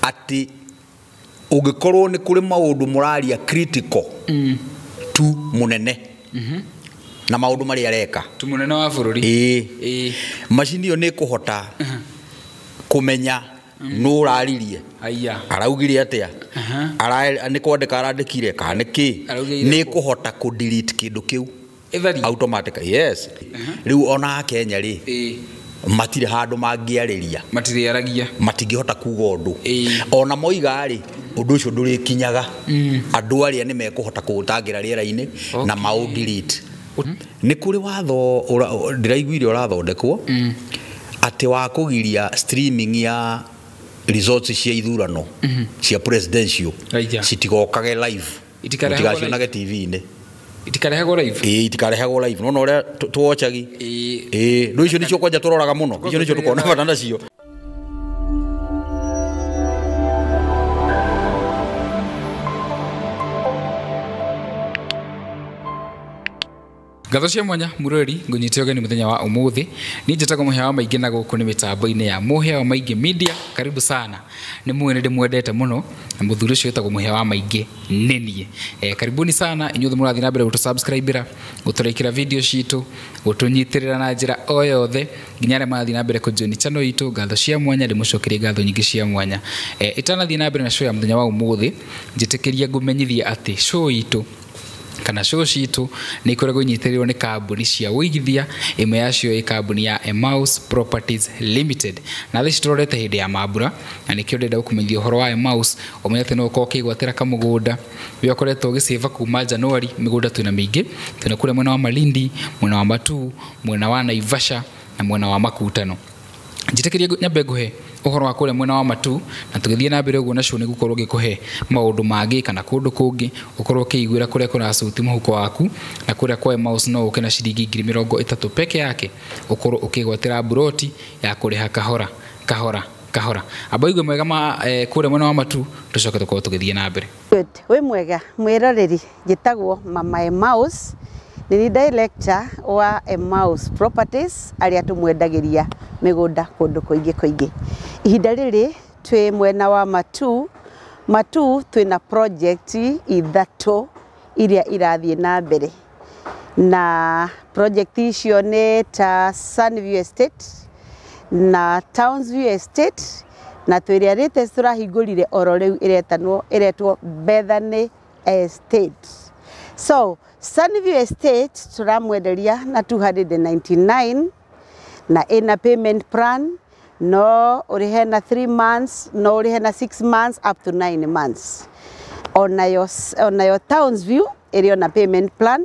ati ugikorwo ni kuri maundu muraria critical tu munene na maundu mari areka tu munene wa bururi machine yo ni kuhota kumenya no uraririe araugire atia ni kwandika arandikire ka niki ni kuhota ku delete kindu kiu automatically. Yes. Riu ona Kenya ri matire handu mangiariria matire aragia matingihota kuga undu ona moiga ri undu ucio nduri kinyaga andu aria ni mekuhota kuutangira riera-ini na mau delete ni kuri watho ndiraiguire urathondekwo ati wa kugiria streaming ya results cia ithurano cia presidential citigokage live itigacionage TV-ini itikarehagwo live itikarehagwo live no ore tuochagi ndo icio nicio kwanja turoraga muno icio nicio tukona bata nacio. Gatho cia mwanya murori ngunyite ogeni muthenya wa umuthi ni njetaga muhea wa maingi na guku ni mitambo-ini ya muhea wa maingi media. Karibu sana ni mwene ndimwendete muno na muthuri ucio wetagwo muhea wa maingi nenie. Karibuni sana inyuothe murathi na mbere gutusubscribera guturekira video citu gutunyitirira na njira o yothe nginya re marathi na mbere kujoin channel itu Gatho cia mwanya ndimucokerie gatho nyingi cia mwanya. Itanathi na mbere na show ya muthenya wa umuthi njitekeria ngumenyithia ati show itu kana show citu ni ikoragwo inyitirwo ni kambuni cia uigithia imwe yacio i kambuni ya Emmaus Properties Limited na thici turorete hindi ya mambura na nikio ndenda gukumenyithia uhoro wa Emmaus umenyete no uko kigwatira kamugunda we ukoretwo ugiseva kuma January migunda twina mingi twina kule mwena wa Malindi mwena wa Matu mwena wa Naivasha na mwena wa Makutano. Njitekeria nyambe nguhe uhoro wa kule mwena wa Matu na tugithie na mbere uguo na show ni gukorwo gikuhe maundu magi kana kundu kungi ukorwo kiiguira kuria kuna sauti muhuko waku na kuria kwa Emmaus no ukena ciringi 30 peke yake ukorwo ukigwatira buroti ya kuriha kahora abaigwe mwega ma kure mwena wa Matu tucoke tukorwo tugithie na mbere. We mwega mwiroreri gitagwo Mama Emmaus ni director wa Emmaus Properties aria tumwendagiria migunda kundu kuingi ihinda riri twi mwena wa Matu twina project ithatu iria irathie na mbere na project icio ni ta Sunview Estate na Townsview Estate na twiria rite turahingurire oro riu iretwo Bethany Estate. So Sunview Estate turamwenderia na 299 na ina payment plan no urihe na 3 months no urihe na 6 months up to 9 months. On your Townsview area na payment plan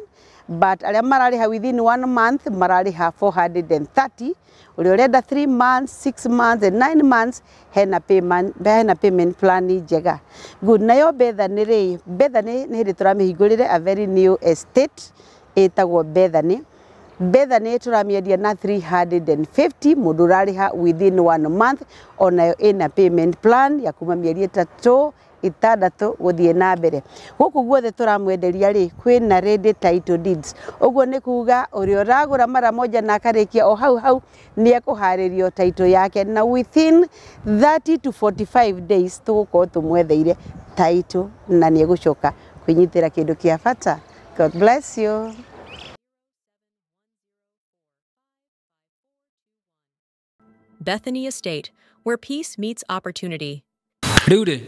but aria marariha within 1 month marariha 430 uri urenda 3 months 6 months and 9 months hena payment plan njega good. Nayo Bethany ni hindi turamihingurire a very new estate etagwo Bethany turamiendia na 350 mundu urariha within 1 month onayo ina payment plan ya kuma mieri 3 6 guthie na mbere guku guothe turamwenderia ri kwina ready title deeds uguo ni kuga uri uragura mara moja na akarikia o hau ni ekuharirio title yake na within 30 to 45 days tugukorwo tumwetheire title na ni egucoka kwinyitira kindu kia bata. God bless you. Bethany Estate, where peace meets opportunity. Riure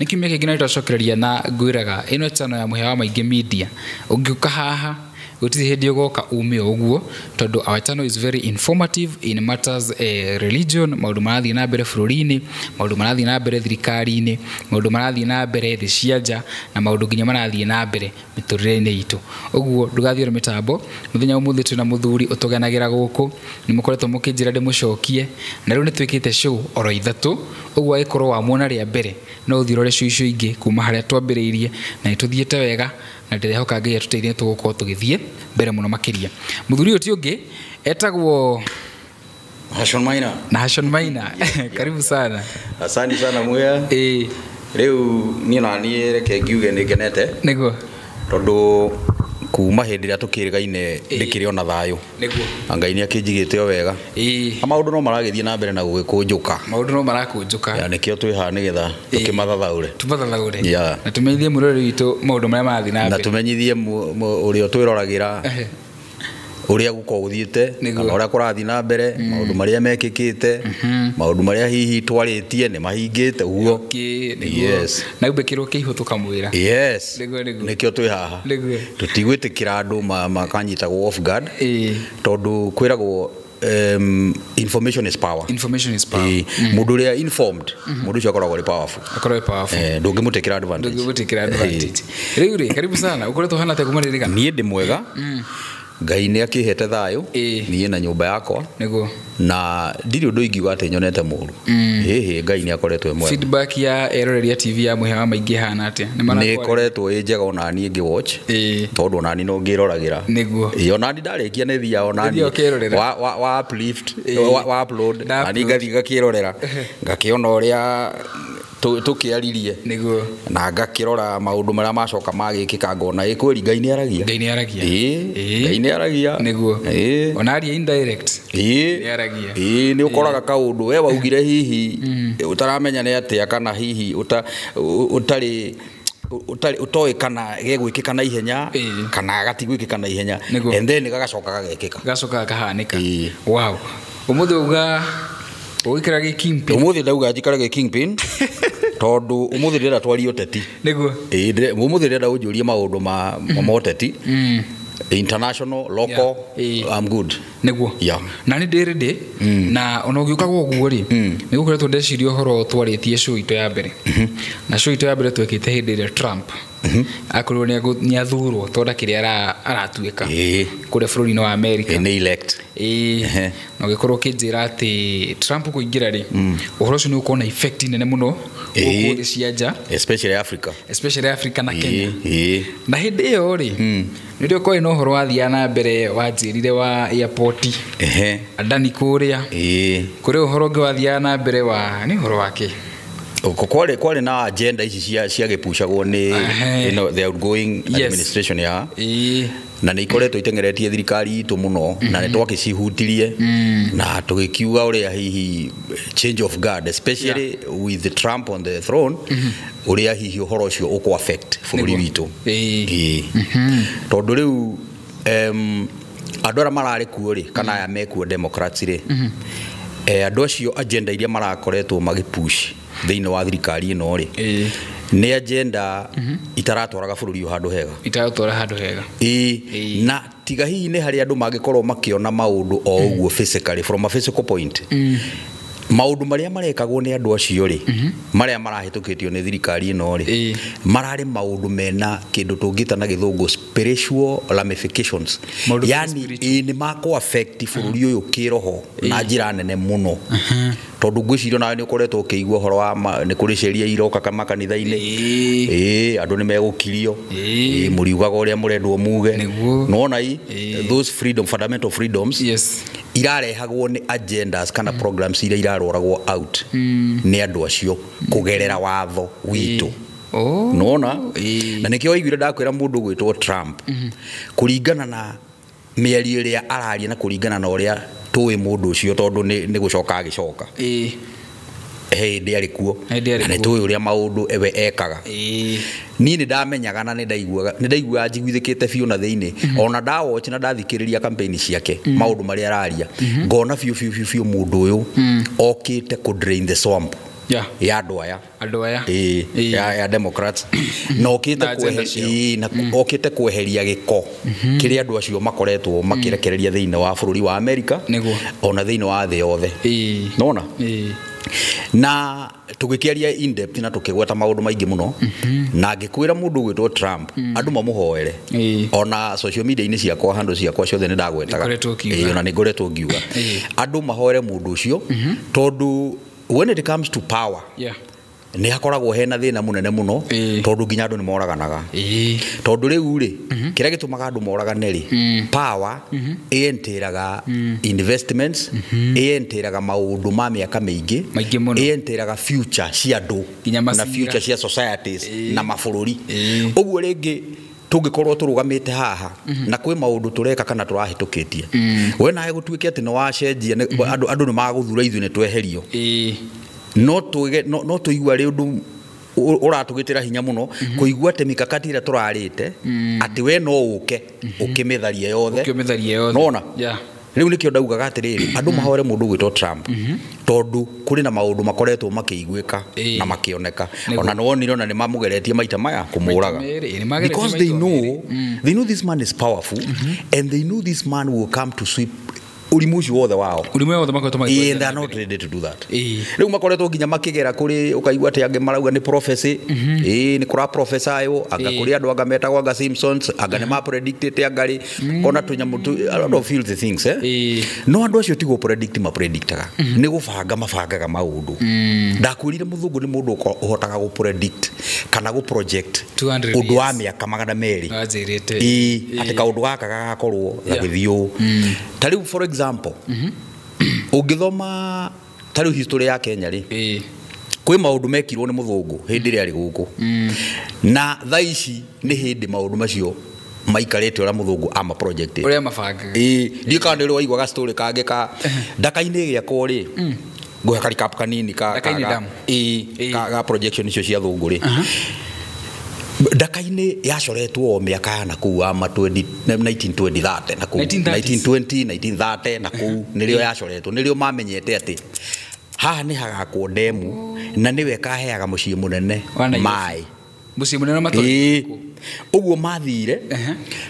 nikimeke gina itacokereria na ngwiraga ino channel ya muhea wa maingi media ungiuka haha gutiri hindi ugoka ume uguo tondu our channel is very informative in matters religion maundu marathi na mbere bururi-ini maundu marathi na mbere thirikari-ini maundu marathi na mbere thi cianja na maundu nginya marathi na mbere miturire-ini itu uguo ndugathiore mitambo muthenya umuthi tuna muthuri utugenagira guku ni mukoretwo mukinjira ndimucokie na riu nitwikite show oro ithatu uguo ikorwo wa muona ria mbere no uthirore show icio ingi kuma haria twambiriirie na ituthiete wega na ndirehoka ngai atuteithie tugukorwo tugithie mbere muno makiria. Muthuri uyu ti ungi etagwo Hashon Maina karibu sana. Asante sana muya riu ni na ni reke ngiuge ni ngenete niguo tondu kuma hindi ria tukirigaine ndikiri ona thayo niguo Ngai ni akinjigite o wega maundu no maragithie na mbere na gugikunjuka maundu no marakunjuka ya nikio twiha nigetha tukimathathaure na tumenyithie murore witu maundu maria marathi na mbere na tumenyithie urio twirораgira uria guko guthiete na uria kurathi na mbere maundu maria mekikite maundu maria hihi twaritie ni mahingite uguo yes na ubekirwo kihutuka mwira yes nikio twi haha tutigwitikira andu makanyitagwo off guard tondu kwiragwo information is power mundu ria informed mundu cio akoragwo ri powerful ndungimutikira advantage riu karibu sana ukoretwo hana te kumaririka nie ndi mwega Ngai ni akihete thayo nie na nyumba yakwa niguo na ndiri undu ingiuga ati nyonete muru Ngai ni akoretwo mwega feedback ya Eroreria TV ya muhewa maingi hana atia ni koretwo njega ona nie ngi watch tondu ona ni no ngirораgira niguo ona ni ndarikia ni thia ona ni wa uplift wa upload na ni ngathi ngakirorera ngakiona uria tukiaririe niguo na ngakirora maundu maria macoka magikika ngona kweri Ngai ni aragia Ngai ni aragia niguo ona ari indirect ni aragia ni ukoraga kaundu we waugire hihi utaramenya ni atia kana hihi utari utoikana gegwikika na ihenya kana gatigwikika na ihenya and then gagacoka kahanika wow umuthi uga Uikira ge Kingpin. Umuthi ndauga njikara ge Kingpin. Tondu umuthi ndira twari uteti. Niguo. Umuthi ndira ujurie maundu ma moteti. International, local, I'm good. Niguo. Yeah. Na ni ndiridi na ona ugiukaga uguo ri. Nigukoretwo ndeciria uhoro twaritie show ito ya mbere. Na show ito ya mbere twekite hindi ria Trump. Akorwo ni athurwo tonda kiria aratuika kure bururi wa America ni elect no gikorwo kinjira ati Trump kuingira ri uhoro ucio ni ukona effect nene muno guku cianja especially Africa na Kenya na hindi iyo ri ndio koi no uhoro wathia na mbere wanjirire wa airport andani kuria kuri uhoro ngi wathia na mbere wa ni uhoro wake kwale na agenda ici cia gipushagwo ni the outgoing administration ya na ni ikoretwo itengeretie thirikari itu muno na ni twakicihutirie na tugikiuga uria hihi change of guard especially with Trump on the throne uria hihi uhoro ucio uko affect bururi witu tondu riu andora marari kuori kana ya mekuo democrats ri andu acio agenda iria marakoretwo magipush thiini wa thirikari ino ri ni agenda itaratwaraga bururi handu hega na tiga hihi ni hari andu magikorwo makiona maundu o uguo physically from a physical point maundu maria marekagwo ni andu acio ri maria marahitukitio ni thirikari ino ri marari maundu mena kindu tungita na githungu spiritual ramifications yani ni mako affect bururi uyu kiroho na njira nene muno tondu ngwicirio nawe ni ukoretwo ukiigua horo wa ni kuri sheria iroka kama kanitha-ini andu ni megukirio muriugaga uria murendwo muge nona those fundamental freedoms irarehagwo ni agendas kana programs iria iraroragwo out ni andu acio kugerera watho witu nona na nikio igwire ndakwira mundu gwitwo Trump kuringana na miario iria araria na kuringana na uria tuwe mundu ucio tondu ni gucoka agicoka ndi ari kuo na tuwe uria maundu ewe ekaga ni ndamenyaga na ni ndaigua njiguithikite biu na thiini ona ndawatch na ndathikiriria campaign ciake maundu maria araria ngona biu mundu uyu okite ku drain the swamp ya andu aya ya Democrats no okite kweheria giko kiri andu acio makoretwo makirekereria thiini wa bururi wa America ona thiini wa thi yothe nona na tugikiaria in depth na tukigweta maundu maingi muno na ngikwira mundu gwitwo Trump andu mamuhoere ona social media ini ciakwa handle ciakwa ciothe ni ndagwetaga ona ni ngoretwo ngiuga andu mahoere mundu ucio tondu when it comes to power ni hakoragwo hena thina munene muno tondu nginya andu ni moraganaga tondu riu ri kiria gitumaga andu moragane ri power entiraga investments entiraga maundu ma miaka mingi entiraga future cia andu na future cia societies na mabururi uguo ringi tungikorwo turugamite haha na kwi maundu tureka kana turahitukitie we nae gutuike ati no wacenjia andu ni maguthura ithu ni tweherio no tuigua ri undu uratugitira hinya muno kuigua ati mikakati ira turarite ati we no uke ukimitharia yothe nona riu nikio ndaugaga atiriri andu mahore mundu gwitwo Trump tondu kuri na maundu makoretwo makiiguika na makioneka ona no wonire ona ni mamugeretie maita maya kumuraga because they know this man is powerful and they know this man will come to sweep ulimushi wothe wao and they are not ready to do that riu makoretwo nginya makigera kuri ukaigua ati ange marauga ni prophecy ni kura prophesyo anga kuri andu anga metagwa anga Simpsons anga ni ma predicted angari kona tunyamutu a lot of filthy things no andu acio tigo predictaga ni gubanga mabangaga maundu ndakwirire muthungu ni mundu uhotaga gu predict kana gu project undu wa miaka 200 ati kaundu gaka gagakorwo gagithio tariu for example ungithoma tariu history ya Kenya ri kwi maundu mekirwo ni muthungu hindi ri ari guku na thaici ni hindi maundu macio maikarete ora muthungu ama project uria mabanga ndikande ri waigwa ga story kage ka ndakaine giako ri ngoya kari kap kanini ka projection icio cia thungu ri ndakaine yacoretwo miaka na ku ama 1920 na ku 1930 na ku nirio yacoretwo nirio mamenyete ati haha ni hagakwo demu na niwe kaheaga mucii munene mai mucii munene matoi uguo mathire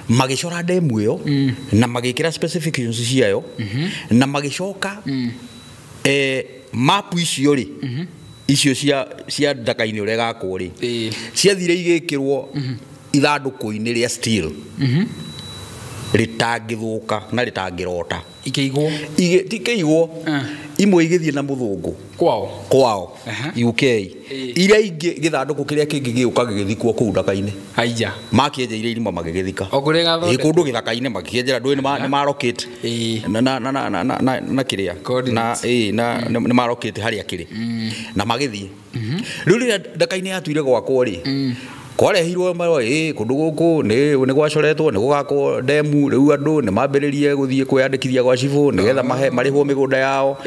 magicora demu iyo na magikira specifications ciayo na magicoka map icio ri icio cia ndakaine ure gakwo ri ciathire igikirwo ithanduku-ini ria steel ritangithuka na ritangirota ikeigwo imwe igithie na muthungu kwao UK iria ingi githanduku kiria kingi giuka gigithikwo ku ndakaine aija makienjeire irima magigithika kundu githaka-ini makienjera ndui ni marokete na kiria na ni marokete haria kiri na magithie riu ria ndakaine yatuire gwakwo ri kwarehirwo maroi kundu guku ni gwacoretwo ni gugakwo demu riu andu ni mambiririe guthie kwiyandikithia gwa cibu nigetha marihwo migunda yao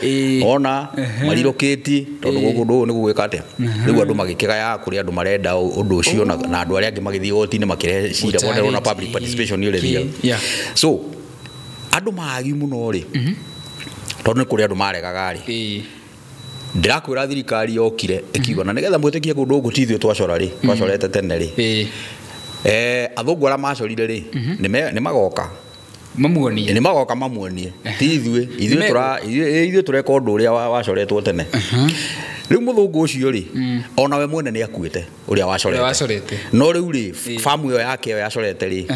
ona mariroketi tondu guku ni gugwika atia riu andu magikigaya kuri andu marenda undu ucio na andu aria angi magithie otini makirehe cira wonero na public participation ni ule so andu maagi muno ri tondu ni kuri andu maregaga ri ndirakwira thirikari yokire ikiuga na nigetha mwitikie kundu gutithio twacora ri twacorete tene ri athungu ara macorire ri ni magoka mamuonie ti ithuĩ tureka undu uria wacoretwo tene riu muthungu ucio ri ona we mwene ni akuite uria wacorete no riu ri famu yo yake yo yacorete ri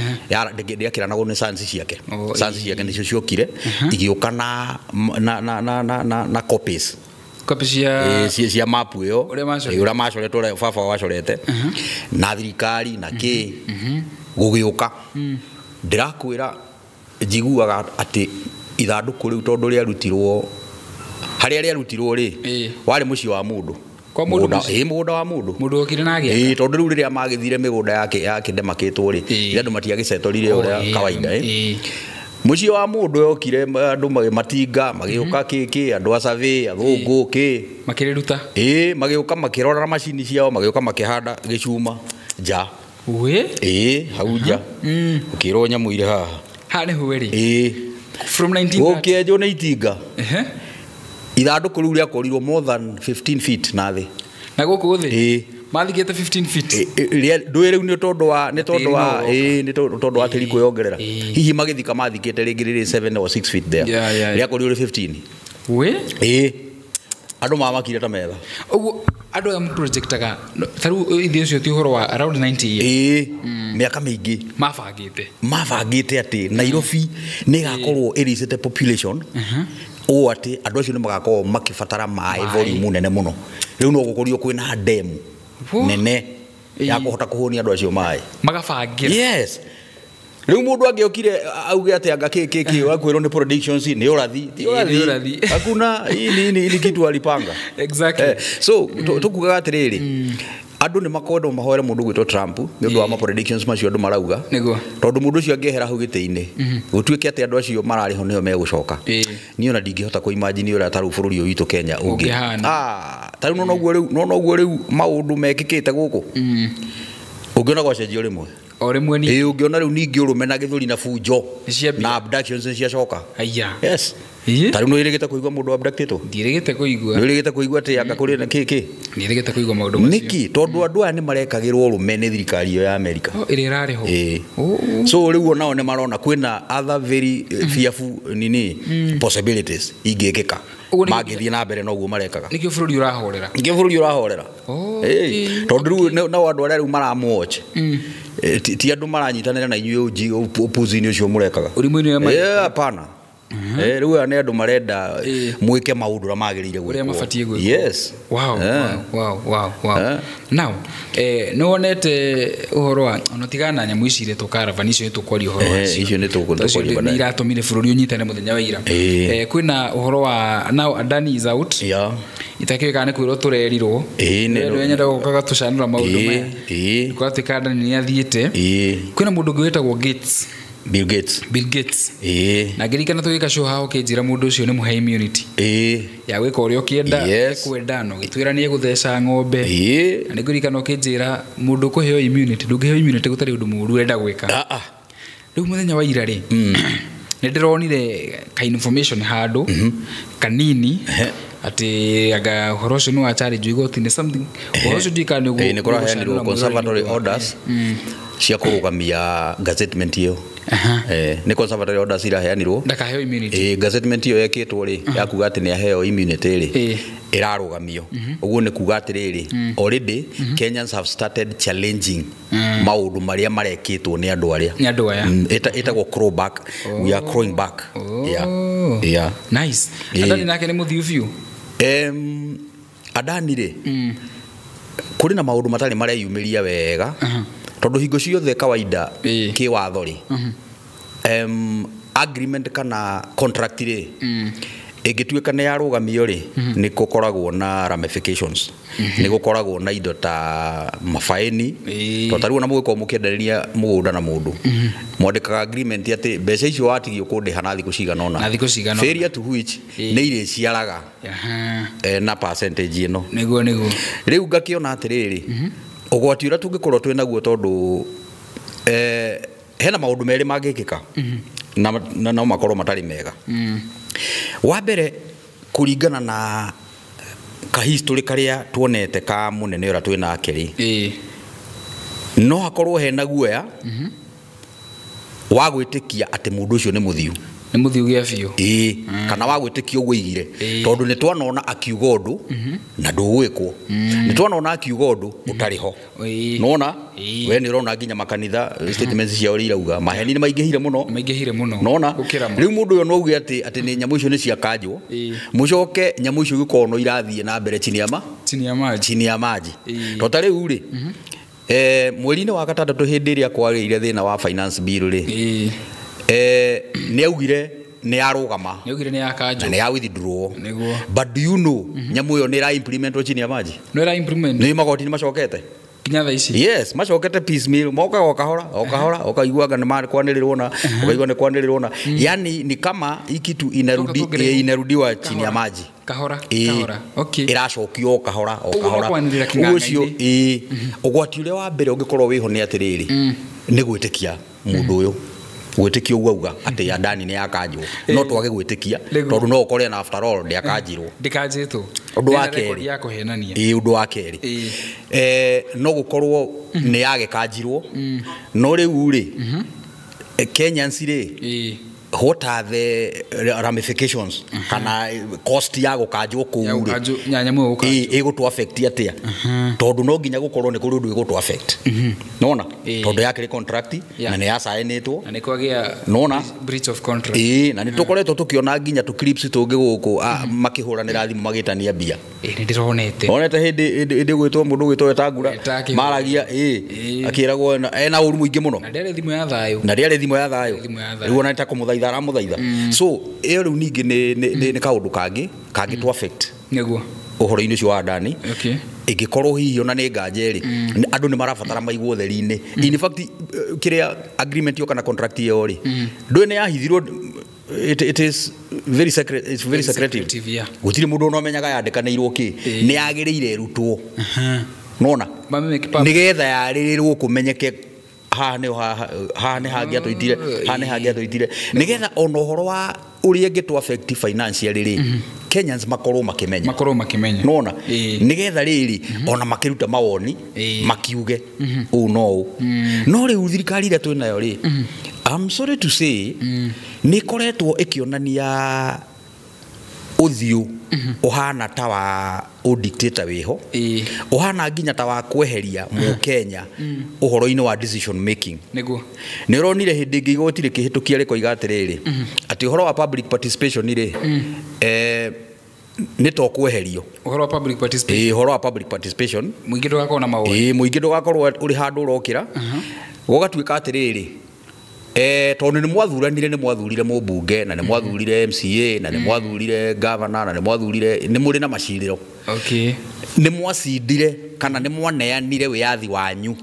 ndiakira nago ni sansi ciake nicio ciokire igiuka na copies cia mapu yo ura macoretwo ura baba wacorete na thirikari na ki gugiuka ndirakwira njiguaga ati ithanduku riu tondu ria rutirwo haria ria rutirwo ri wari mucii wa mundu mugunda wa mundu okire na agia tondu riu riria magithire migunda yake ndemakitwo ri andu matiagicetorire uria kawaida mucii wa mundu yokire andu matinga magiuka kiki andu a survey athungu ki makiriruta magiuka makirora macini ciao magiuka makihanda gicuma ja hau ja ukirwo nyamu ire haha ni huweri from 19 ukienjwo ni itinga ithanduku riu riakorirwo more than 15 feet na thi na guku thi mathigete 15 feet ndui riu ni tondu wa tiri kwiyongerera hihi magithika mathikite ringi riri 7 or 6 feet there riakorirwo 15 andu mamakire ta metha uguo andu am projectaga tharu ithio cio ti horo wa around 90 years miaka mingi mabangite ati Nairobi ni gakorwo iricite population o ati andu acio ni magakorwo makibatara mai volume nene muno riu no gukorio kwina demu nene ya kuhota kuhonia andu acio mai magabangira riu mundu angiokire auge ati anga kiki wakwirwo ni predictions ni urathi hakuna ni kitu alipanga exactly so tukugaga atiriri andu ni makwenda mahoere mundu gwitwo Trump ni undu wa ma predictions macio andu marauga niguo tondu mundu ucio angehera hau giti-ini gutuike ati andu acio marari ho nio megucoka ni ona ndingihota ku imagine ura taru bururi witu Kenya ungi taru no guo riu maundu mekikite guku ungiona gwacenjio rimwe o rimwe ni ungiona riu ningi urume na githuri na bunjo na abductions cia coka aya yes taru no irigite kuigwa mundu abductito ndirigite kuigwa ndirigite kuigwa ati anga kuri na kiki ndirigite kuigwa maundu macio niki tondu andu aya ni marekagirwo urume ni thirikari ya America iri rari ho so riu onao ni marona kwina other very fearful possibilities ingikika magithie na mbere noguo marekaga nikio bururi urahorera tondu riu na andu aria riu maramwatch ti andu maranyitanira na inyuĩ upuzi-ini ucio murekaga urimu-ini ya hapana riu ane andu marenda mwike maundu ra magirire uria mabatie gwiko yes wow now no onete uhoro wa ono tigana nyamu icire to caravan icio tukwaria uhoro wa icio ni tukwaria bana iratumire bururi unyitane muthenya wa ira kwina uhoro wa now Adani is out itakiweka ne kwiro turerirwo ndio nyenda gukaga tucanura maundu maya kwa tikada ni athiite kwina mundu gwetagwo Bill Gates na ngirikana tugika show hao kinjira mundu ucio ni muhe immunity ya gwika uria ukienda kwenda no gitwira ni gutheca ng'ombe na ngirikana ukinjira mundu kuheo immunity ndungiheo immunity gutari undu muru enda gwika riu muthenya wa ira ri ni ndironire ka information handu kanini ati aga horoso no achari juigoti ni something horoso dikani go ni kora handle conservatory orders cia kurugamia gazettement iyo ni conservatory orders ira heanirwo ndakaheo immunity gazettement iyo yekitwo ri yakuga ati ni aheo immunity ri irarugamio uguo ni kuga ati riri already Kenyans have started challenging maundu maria marekitwo ni andu aria itagwo crow back we are crowing back yeah nice Adani nake ni muthiu biu Adani ri kuri na maundu matari mareyumiria wega tondu hingo ciothe kawaida ki watho ri agreement kana contract ri igituika ni yarugamio ri ni gukoragwo na ramifications ni gukoragwo na indo ta mafaini to tariwo na mwiko mukienderia mugunda na mundu mwandikaga agreement ati mbeca icio watigio kundiha na thiku cigana ona failure to which ni ire ciaraga na percentage ino niguo riu ngakiona atiriri ugwati ura tungikorwo twina guo tondu hena maundu meri mangikika na no makorwo matari mega wa mbere kuringana na ka history karia tuonete ka munene ura twina akeri no hakorwo hena guoya wa gwitikia ati mundu ucio ni muthiu gia biu kana wa gwitikia uguigire tondu ni twanona akiuga undu na ndugwikwo ni twanona akiuga undu utariho nona we ni urona nginya makanitha statements cia uri irauga maheni ni maingihire muno nona riu mundu uyo no ugi ati ni nyamu icio ni cia kanjwo mucoke nyamu icio gikono irathie na mbere chini ya maji to tari uri mweri-ini wa gatandatu hindi iria kwagire thina wa finance bill ri ni augire ni arugama ni akajo ni ya withdraw but do you know nyamu yo ni ra implement chini ya maji ni magoti ni macokete kinya tha ici yes macokete piecemeal moka okahora okaiguaga ni mari kwanirirwo na okaigua ni kwanirirwo na yani ni kama ikitu inarudiwa chini ya maji kahora okay iracokio kahora ucio ugwati ule wa mbere ungikorwo wiho ni atiriri ni gwitikia mundu uyu gwitikia uguga ati Adani ni akanjwo no twage gwitikia tondu no ukore na after all ndi akanjirwo ndikajitwo undu wake ya kuhenania undu wake no gukorwo ni agekanjirwo no riu ri Kenyans ri what are the ramifications kana cost ya gukanjwo kuu nyanyamu ego to affect atia tondu no nginya gukorwo ni kuri undu ego to affect nona tondu yake contract na ni asainitwo na ni kwagia nona breach of contract na ni tukoretwo tukiona nginya tu clips tungi guku makihuranira thimu magitania mbia ni ndironete onete hindi gwitwo mundu gwitwo etangura maragia akiragwo ena uru muingi muno na ndere thimu ya thayo riu ona itakumuthaitha aramuthaitha so riu ningi ni kaundu kangi to affect niguo uhoro-ini ucio wa ndani Okay. ingikorwo hihi ona nĩ nganja rĩ andũ nĩ marabatara maigwo theri-inĩ. In fact kiria agreement yo kana contract yo rĩ ndũĩ nĩ yahithirwo. It is very secret. It's very secretive. Yeah. Gutire mundu onomenyaga yandikanĩirwo ki nĩ yagĩrĩire rutwo. Nona nigetha yarĩrĩrwo kumenyeke haha nĩ hangĩa tũitire haha nĩ hangĩa tũitire nigetha ona ũhoro wa ũrĩa ngĩtũ affect financially rĩ Kenyans makorwo makimenya nona nigetha rĩrĩ ona makiruta mawoni makiuge ũũ no rĩu thirikari ĩrĩa twĩ nayo rĩ I'm sorry to say nĩ koretwo ĩkĩonania ũthiũ uhana ta wa dictator weho uhana nginya ta wa kweheria mu Kenya uhoro-ini wa decision making niguo nĩ ronire hĩndĩ ĩngĩ igoti rĩkĩhĩtũkia rĩkoiga atĩrĩrĩ atĩ uhoro wa public participation rĩ nĩ to kweherio uhoro wa public participation uhoro wa public participation muingĩ ndũgakorwo na maũndũ muingĩ ndũgakorwo ũrĩ handũ ũrokĩra gũgatuĩka atĩrĩrĩ tondũ nĩ mwathurire mũmbunge na nĩ mwathurire MCA na nĩ mwathurire governor na nĩ mwathurire nĩ mũrĩ na macirĩro okay nĩ mwacindire kana nĩ mwaneanire wĩyathi wanyu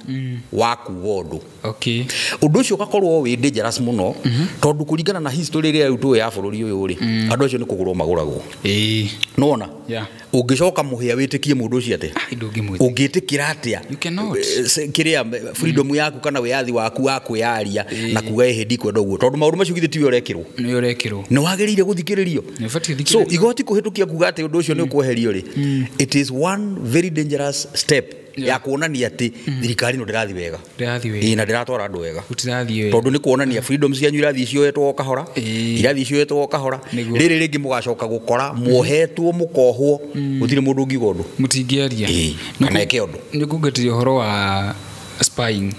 wa kuuga ũndũ okay ũndũ ũcio ũgakorwo wĩ dangerous mũno tondũ kũringana na history ĩrĩa rĩu ya bũrũri ũyũ rĩ andũ acio nĩ kũgũrwo magũragwo nona ũngĩcoka mũhĩa wĩtĩkie mũndũ ũcio atĩ ũngĩtĩkĩra atĩa kĩrĩa freedom yaku kana wĩyathi waku wa kwĩyaria na kuga hĩndĩ kwenda ũguo tondũ maũndũ macio githĩ tiwe ũrekĩrwo nĩ wagĩrĩire gũthikĩrĩrio so igoti kũhĩtũkia kuga atĩ ũndũ ũcio nĩ ũkweherio rĩ it is one very dangerous step ya kuonania ati thirikari no ndirathi wega na ndiratwara andũ wega tondũ nĩ kuonania freedom cianyu irathi cioetwo kahora irathi cioetwo kahora rĩrĩ rĩngĩ mũgacoka gũkora muohetwo mũkohwo gũtirĩ mũndũ ũngiuga ũndũ mũtingĩaria kana eke ũndũ nĩ kũngetĩria ũhoro wa spying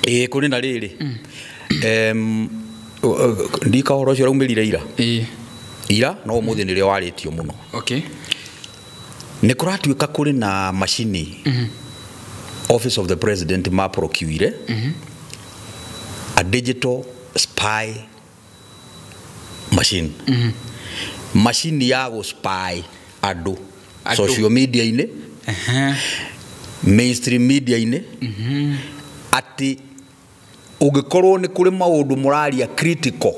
kũrĩ na rĩrĩ ndika ũhoro ũcio raumĩrire ira no mũthĩ nĩrĩo warĩtio mũno okay nĩ kũratuĩka kũrĩ na macini Office of the President maprocuire a digital spy machine machine ya go spy andũ social media inĩ mainstream media inĩ ati ũngĩkorwo nĩ kũrĩ maũndũ mũraria critical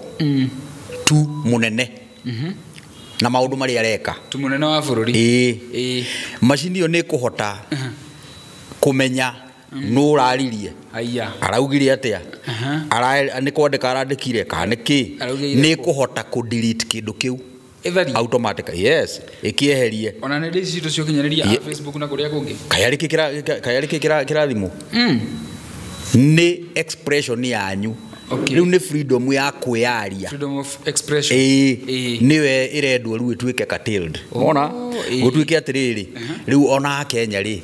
tu munene na maũndũ marĩa areka tu munene wa bũrũri machine ĩyo nĩ kũhota kumenya no raririe araugire atia nĩ kwandĩka arandĩkire kana nĩ kũhota ku delete kĩndũ kĩu automatically yes ikieherie ona nĩ ndĩci cito ciokinyanĩria Facebook na kũrĩa kũngĩ kayarĩ kĩrathimo nĩ expression yanyu rĩu nĩ freedom ya kwĩyaria freedom of expression niwe ĩrendwo rĩu ĩtuĩke curtailed ona gũtuĩke atĩrĩrĩ rĩu ona Kenya rĩ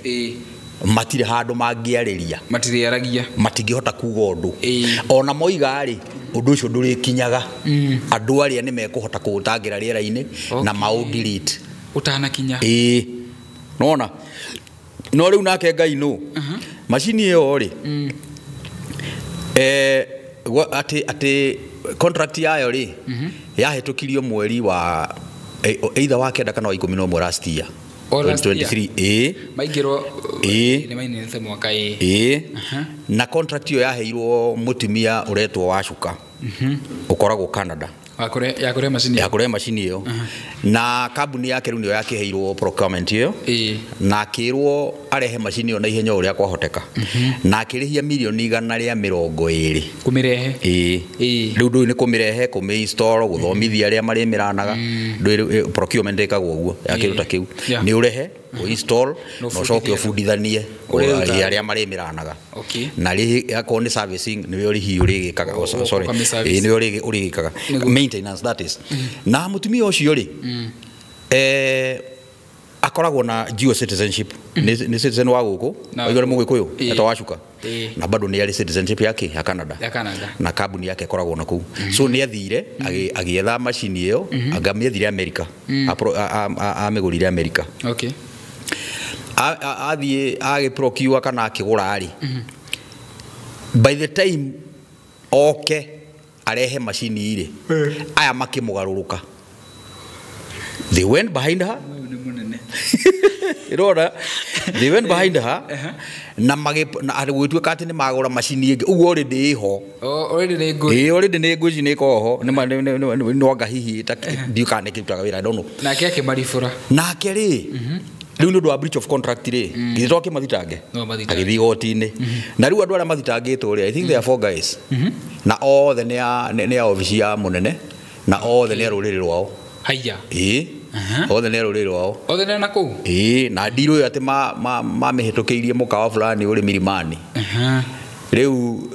matire handũ mangĩarĩria matingĩhota kuga ũndũ ona moiga rĩ ũndũ ũcio ndũrĩkinyaga andũ arĩa nĩ mekũhota kũũtangĩra rĩera-inĩ na delete utanakinya nona no rĩu nake Ngai no macini ĩyo rĩ ati contract yayo rĩ yahĩtũkirio mweri wa either wa kenda kana wa 11 last year 2023 maigirwo nĩ mainĩte mwaka na contract yo yaheirwo mutumia uretwo Wacuka ukoragwo Canada ya kũrĩa macini ĩyo na kambuni yake rĩu nĩyo yakĩheirwo procurement ĩyo na akĩrwo arehe macini ĩyo na ihenya ũrĩa kwahoteka na akĩrĩhia milioni 120 kũmĩrehe rĩu ndũĩ nĩ kũmĩrehe kũmĩinstall gũthomithia arĩa marĩmĩranaga ndũĩ procurement ĩkagwo ũguo yakĩruta kĩu nĩ ũrehe install no coke ũbundithanie arĩa marĩmĩranaga na akorwo nĩ servicing nĩwe ũrĩhi ũrĩgĩkaga sorry nĩwe ũrĩgĩkaga maintenance that is na mutumia ũcio rĩ akoragwo na dual citizenship ni citizen wa gũkũ oigore mũgĩkũyũ eta Wacuka na bado nĩ arĩ citizenship yake ya Canada na kambuni yake akoragwo na kũu so nĩ athire agĩetha macini ĩyo agamĩethire America amĩgũrire America okay athiĩ agĩprocure kana akĩgũra rĩ by the time oke arehe macini ire aya makĩmũgarũrũka they went behind her irona they went behind her na gwituika ati ni magura macini ingi uguo already iho already they go already ni nguci ni koho ni wanga hihi ndiuka ne kitaga wira I don't know na keke marifura nake ri riu ni wa breach of contract ri githoke mathitange agithi goti-ini na riu andu aria mathitangitwo ri I think there are 4 guys na othe ne office ya munene na othe ne ruriri rwao haya othe ne ruriri rwao othe ne na ku na ndiru yo ati ma mihitukiirie mukawa fulani uri mirimani riu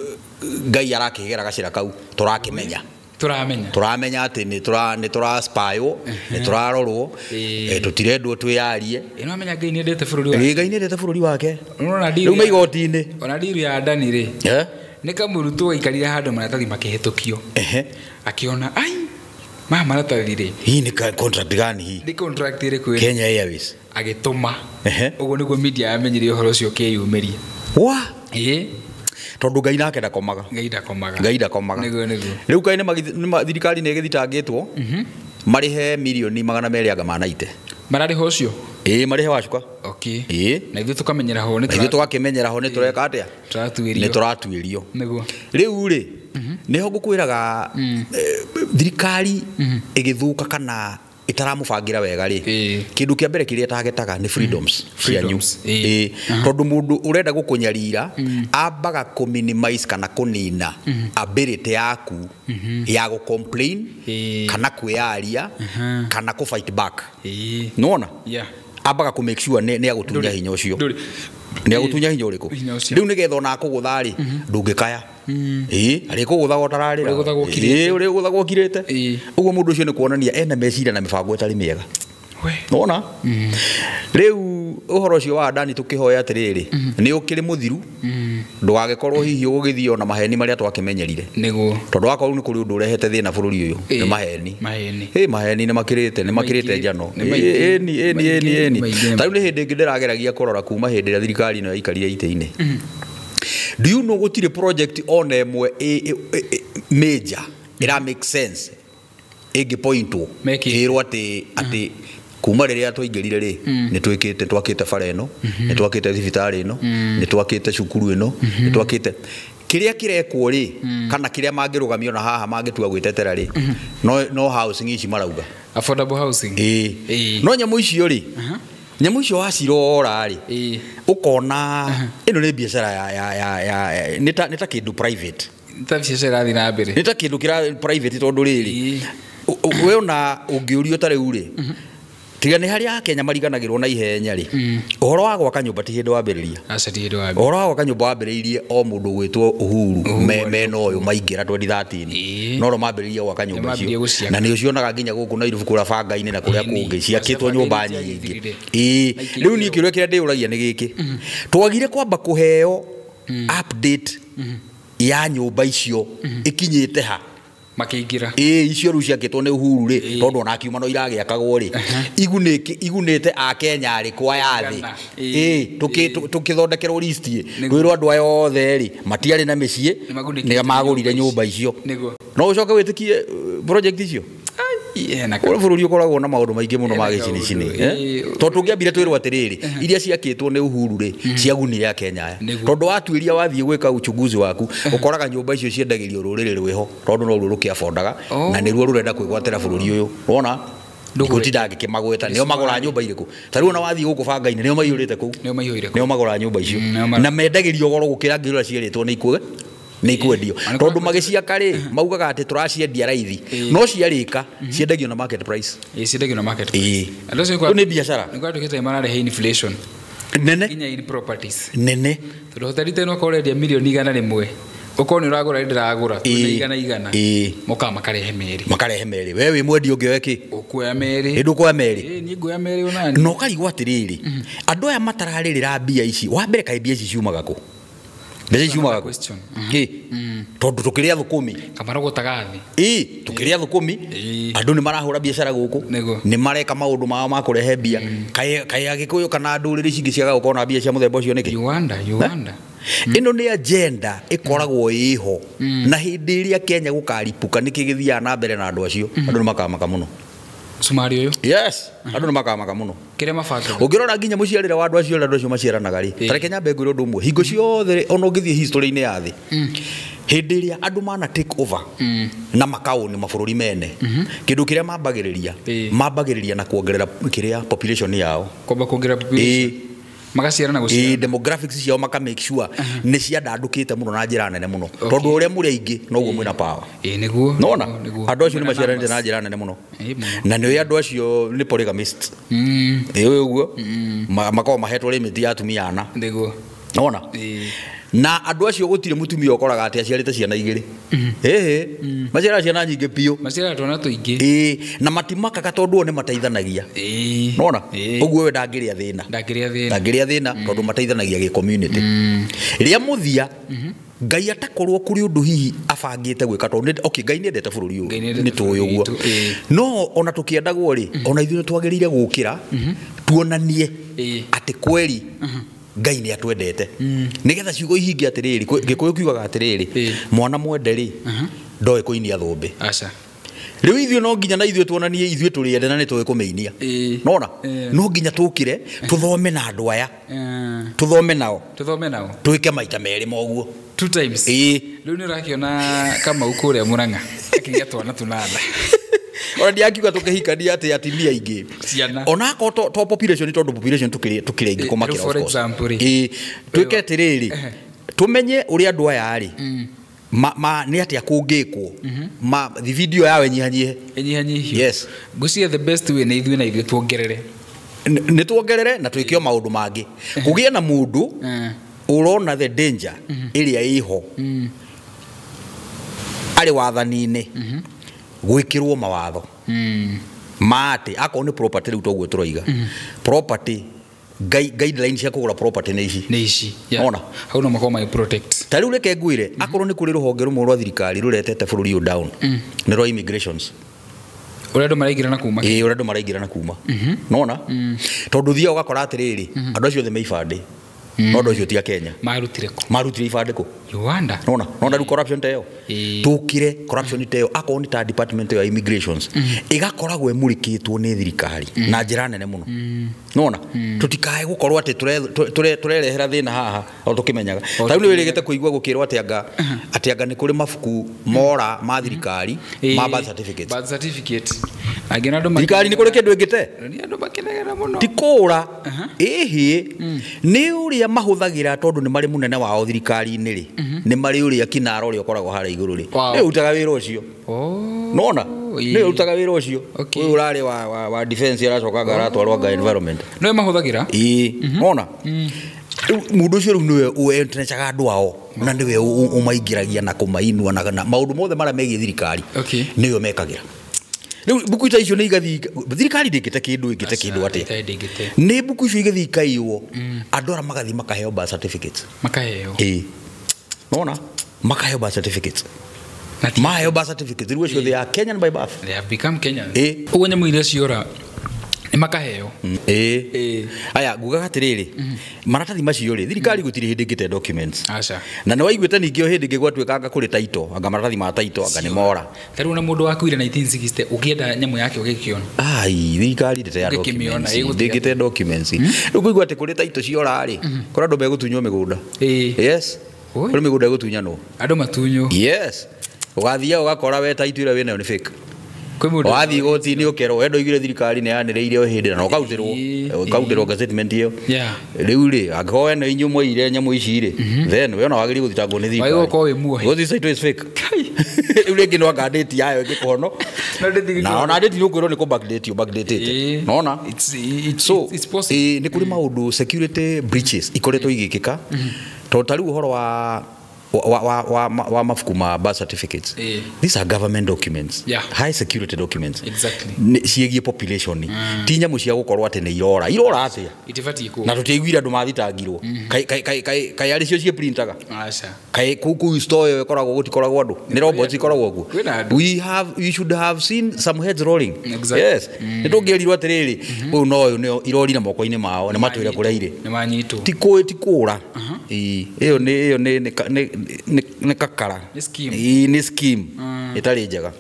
ngai arakigera gacira kau turakimenya turamenya ati ni tura spyo ni turarorwo tutirendwo twiyarie ino amenya ngai ni ndete bururi wake ngai ni ndete bururi wake urona ndiru riu maigoti-ini ona ndiru ya ndani ri ni kamurutwo ikarire handu maratathi makihitukio akiona ai mama maratathi ri hii ni contract gani hii ni contract ri kwira Kenya Airways agituma uguo niguo media yamenyire uhoro ucio kiyumirie wa tondu ngai nake ndakomaga riu kai ni thirikari ni githitangitwo marihe milioni 200 anga manaite marariho ucio marihe wacuka na ithu tukamenyera ho ni tureka atia turatuirio niguo riu ri niho ngukwiraga thirikari igithuka kana itaramubangira wega ri kindu kia mbere kiria tagetaga ni freedoms cianyu tondu mundu urenda gukunyarira ambaga ku minimize kana kunina ability yaku ya go complain kana kwiaria kana ku fight back nona ambaga ku make sure ni agutunya hinya ucio ni agutunya hinya uriku riu nigetha ona kugutha ri ndungikaya ari kugutha gotararira uri gutha gwokirite uguo mundu ucio ni kuonania ena meciria na mibango itari miega nona riu uhoro ucio wa ndani tukihoya atiriri ni ukiri muthiru ndugagikorwo hihi ugithio na maheni maria twakimenyerire niguo tondu akorwo ni kuri undu urehete thina bururi uyu ni maheni maheni ni makirite njano eni tariu ni hindi ndirageragia kurora kuma hindi ria thirikari no ikarire ite-ini do you know gutire project on emwe major ira make sense igi pointo irwo ati kuma riria twaingirire ri ni twakite bara ino ni twakite thibitari ino ni twakite cukuru ino ni twakite kiria kirekwo ri kana kiria mangirugamio na haha mangitua gwitetera ri no housing ici marauga affordable housing no nyamu icio ri nyamu icio wacirora ri ukona ino ni biashara ya nita kindu private biashara thi na mbere nita kindu kira private tondu riri we ona ungiurio tare uri tiga ni haria Kenya mariganagirwo na ihenya ri uhoro wa gwaka nyumba ti hindu wambiriria uhoro wa gwaka nyumba wambiriirie o mundu gwitwo Uhuru meno uyu maingira 2013 no ro mambiriria gwaka nyumba icio na ni ucionaga nginya guku Nairobi kura banga-ini na kuria kungi ciakitwo nyumba nyingi riu ni kiuria kiria ndiuragia ni giki twagire kwamba kuheo update ya nyumba icio ikinyite ha makiingira icio ru ciakitwo ni Uhuru ri tondu ona kiuma no iragiakagwo ri igunite a Kenya ri kwa yathi tukithondekerwo list rwiro andu aya othe ri matiari na micii ni magurire nyumba icio no ucoke witikie project icio kuri bururi ukoragwo na maundu maingi muno ma gicini tondu tungiambire twirwo atiriri iria ciakitwo ni Uhuru ri ciagunire a Kenya tondu watuiria wathie gwika uchunguzi waku ukoraga nyumba icio ciendagirio ruriri rwiho tondu no ruo rukiafondaga na niruo rurenda kwigwatira bururi uyu wona gutindage kimagweta nio magura nyumba iriku tariu ona wathie guku banga-ini nio maiyurite ku nio magura nyumba icio na mendagirio goro gukira ngirura cieritwo ni ikuge ni ikwendio tondu magiciaka ri maugaga ati turaciendia raithi no ciarika ciendagio na market price ciendagio na market price ni biashara ni kwa tukite mararehe inflation nene kinya in properties nene turotarite no koredia milioni 100 uko ni uragura ndiragura igana muka makarehe meri wewe wi mwendi ungioe ki ukuya meri ndukuya meri ni nguya meri unani no karigwa atiriri andu aya matararirira mbia ici wa mbere kai mbia ici ciumaga ku mbere ciumaga ku tondu tukiria thukumi kamaro gutagathi tukiria thukumi andu ni marahura biashara guku ni mareka maundu mao ma kurehe mbia kai agikuyu kana nduriri cingi ciaga gukona mbia cia muthemba ucio niki Uganda ino ni agenda ikoragwo iho na hindi iria Kenya gukaripuka niki githia na mbere na andu acio andu ni makamaka muno Sumari uyu. Yes. Andu ni makamaka muno. Kire mabanga. Ungirora nginya muciarire wa andu acio maciaranaga ri. Tareke nyambe ngwire undu umwe. Hingo ciothe ona ngithie history-ini ya thi. Hindi iria andu mana take over na makauni mabururi mene. Kindu kiria mambagiriria na kuongerera kiria population yao. Komba kuongerera population. Magaciarana guciarana. Demographics ciao maka make sure ni ciandandukite muno na njira nene muno. Tondu uria muri aingi noguo mwina power. Niguo. Nona andu acio ni maciaranite na njira nene muno. Na ni andu acio ni polygamist. Uguo makao mahetwo limit ya atumia ana. Niguo. Nona na andu acio gutire mutumia ukoraga ati aciarite ciana igiri. Maciara ciana nyingi piu. Maciara twana tuingi. Na matimakaga tondu one mateithanagia. Nona uguo we ndangiria thina. Ndangiria thina tondu mateithanagia gi community. Ria muthia Ngai atakorwo kuri undu hihi abangite gwika tondu okay Ngai ni endete bururi uyu ni tuyo uguo. No ona tukiendagwo ri ona ithuĩ twagĩrĩire gukira tuonanie ati kweli Ngai ni atwendete nigetha ciugo ihingi atiriri Gikuyu kiugaga atiriri mwana mwende ri ndoe kuinia thumbi aca riu ithuĩ no nginya na ithuĩ tuonanie ithuĩ turi ende na ni tuwe kumeinia nona no nginya tukire tuthome na andu aya tuthome nao twike maita meri moguo 2 times riu ni rakiona kama ukuria Murang'a akigia twana tunana ona ndiakiuga tukihikania ati atimia ingi ona ko to population tondu population tukire ingi kumakira for example twike tiriri tumenye uria andu aya ari ni ati akungikwo the video yawe nyihanyihe yes gucia the best way na ithuĩ tuongerere ni tuongerere na twikio maundu mangi kugia na mundu urona the danger iria iho ari wathani-ini gwikirwo mawatho mate akao ni property riu toguo turoiga property guidelines cia kugura property ni ici ona hau no makoma protect tariu reke ngwire akorwo ni kuri ruhonge rumwe rwa thirikari ruretete bururi u down ni rwa immigrations urendo maraigirana kuma urendo maraigirana kuma nona tondu thia ugakora atiriri andu acio the meifande no ndo cio Kenya marutire ifande ko Uganda nona corruption teo tukire corruption teo akoni ta department ya immigrations igakoragwo emurikitwo ni thirikari na njira nene muno nona tutikae gukorwo ati turerehera thina haha o tukimenyaga tau ni wirigite kuigwa gukirwo ati anga ni kuri mafuku mora ma thirikari ma birth certificate agena ndo thirikari ni kuri kindu ingite ni andu makenegera muno tikura ni uria mahuthagira tondu ni mari munene wao thirikari-ini ri ni mari uria kinaro ri ukoragwo hara iguru ri ni utaga wira ucio nona ni utaga wira ucio uyu urari wa defense aracoka garatwarwa ga environment no mahuthagira nona mundu ucio ru niwe uentrechaga andu ao na niwe umaingiragia na kumainua na maundu mothe mara megie thirikari niwe mekagira riu buku ita icio ni igathi thirikari ndingite kindu ati ni buku icio igathi ikaiwo andu ara magathi makaheo birth certificates nona makaheo birth certificates maheo birth certificates riu icio they are Kenyan by birth they have become Kenyan ugonye muire ciora ni makaheo aya ngugaga atiriri maratathi macio ri thirikari gutiri hindi ngite documents acha na ni waiguite ningio hindi ngigwatwikanga kuri taito anga maratathi ma taito anga ni mora tariu na mundu wakuire 1960 ukienda nyamu yake ugikiona thirikari ndete ya documents ngite documents riu kuigwa ati kuri taito ciora ri kora ndo begutunywo migunda yes kuri migunda gutunyano andu matunyo yes ugathia ugakora we taito ira wena ni fake wathi goti ni ukero wendo igire thirikari ne yaniriire hindi na ukautirwo statement iyo riu ri akowe no inyu moire nyamu ici ri then we ona wagiri guthitangwo ni thirikari wayo ko we muohe goti site is fake riu ringi no ngandate yayo ngikono na ona ndate ni ukwiro ni ko backdate it nona it's possible ni kuri maundu security breaches ikoretwo igikika totally uhoro wa mafuku ma birth certificates these are government documents high security documents ciegie population tinya mucia gukorwo ati ni irora atia itifati ko na tutiguira andu mathitangirwo kai ari cio cie printaga acha kai kuku store we koragwo gutikoragwo andu ni robots ikoragwo guo we should have seen some heads rolling yes nitungerirwo atiriri uyu no irori na moko-ini mao ni matwire kuria ire ni manyitwo tikura iyo ni kakara ni scheme itari njega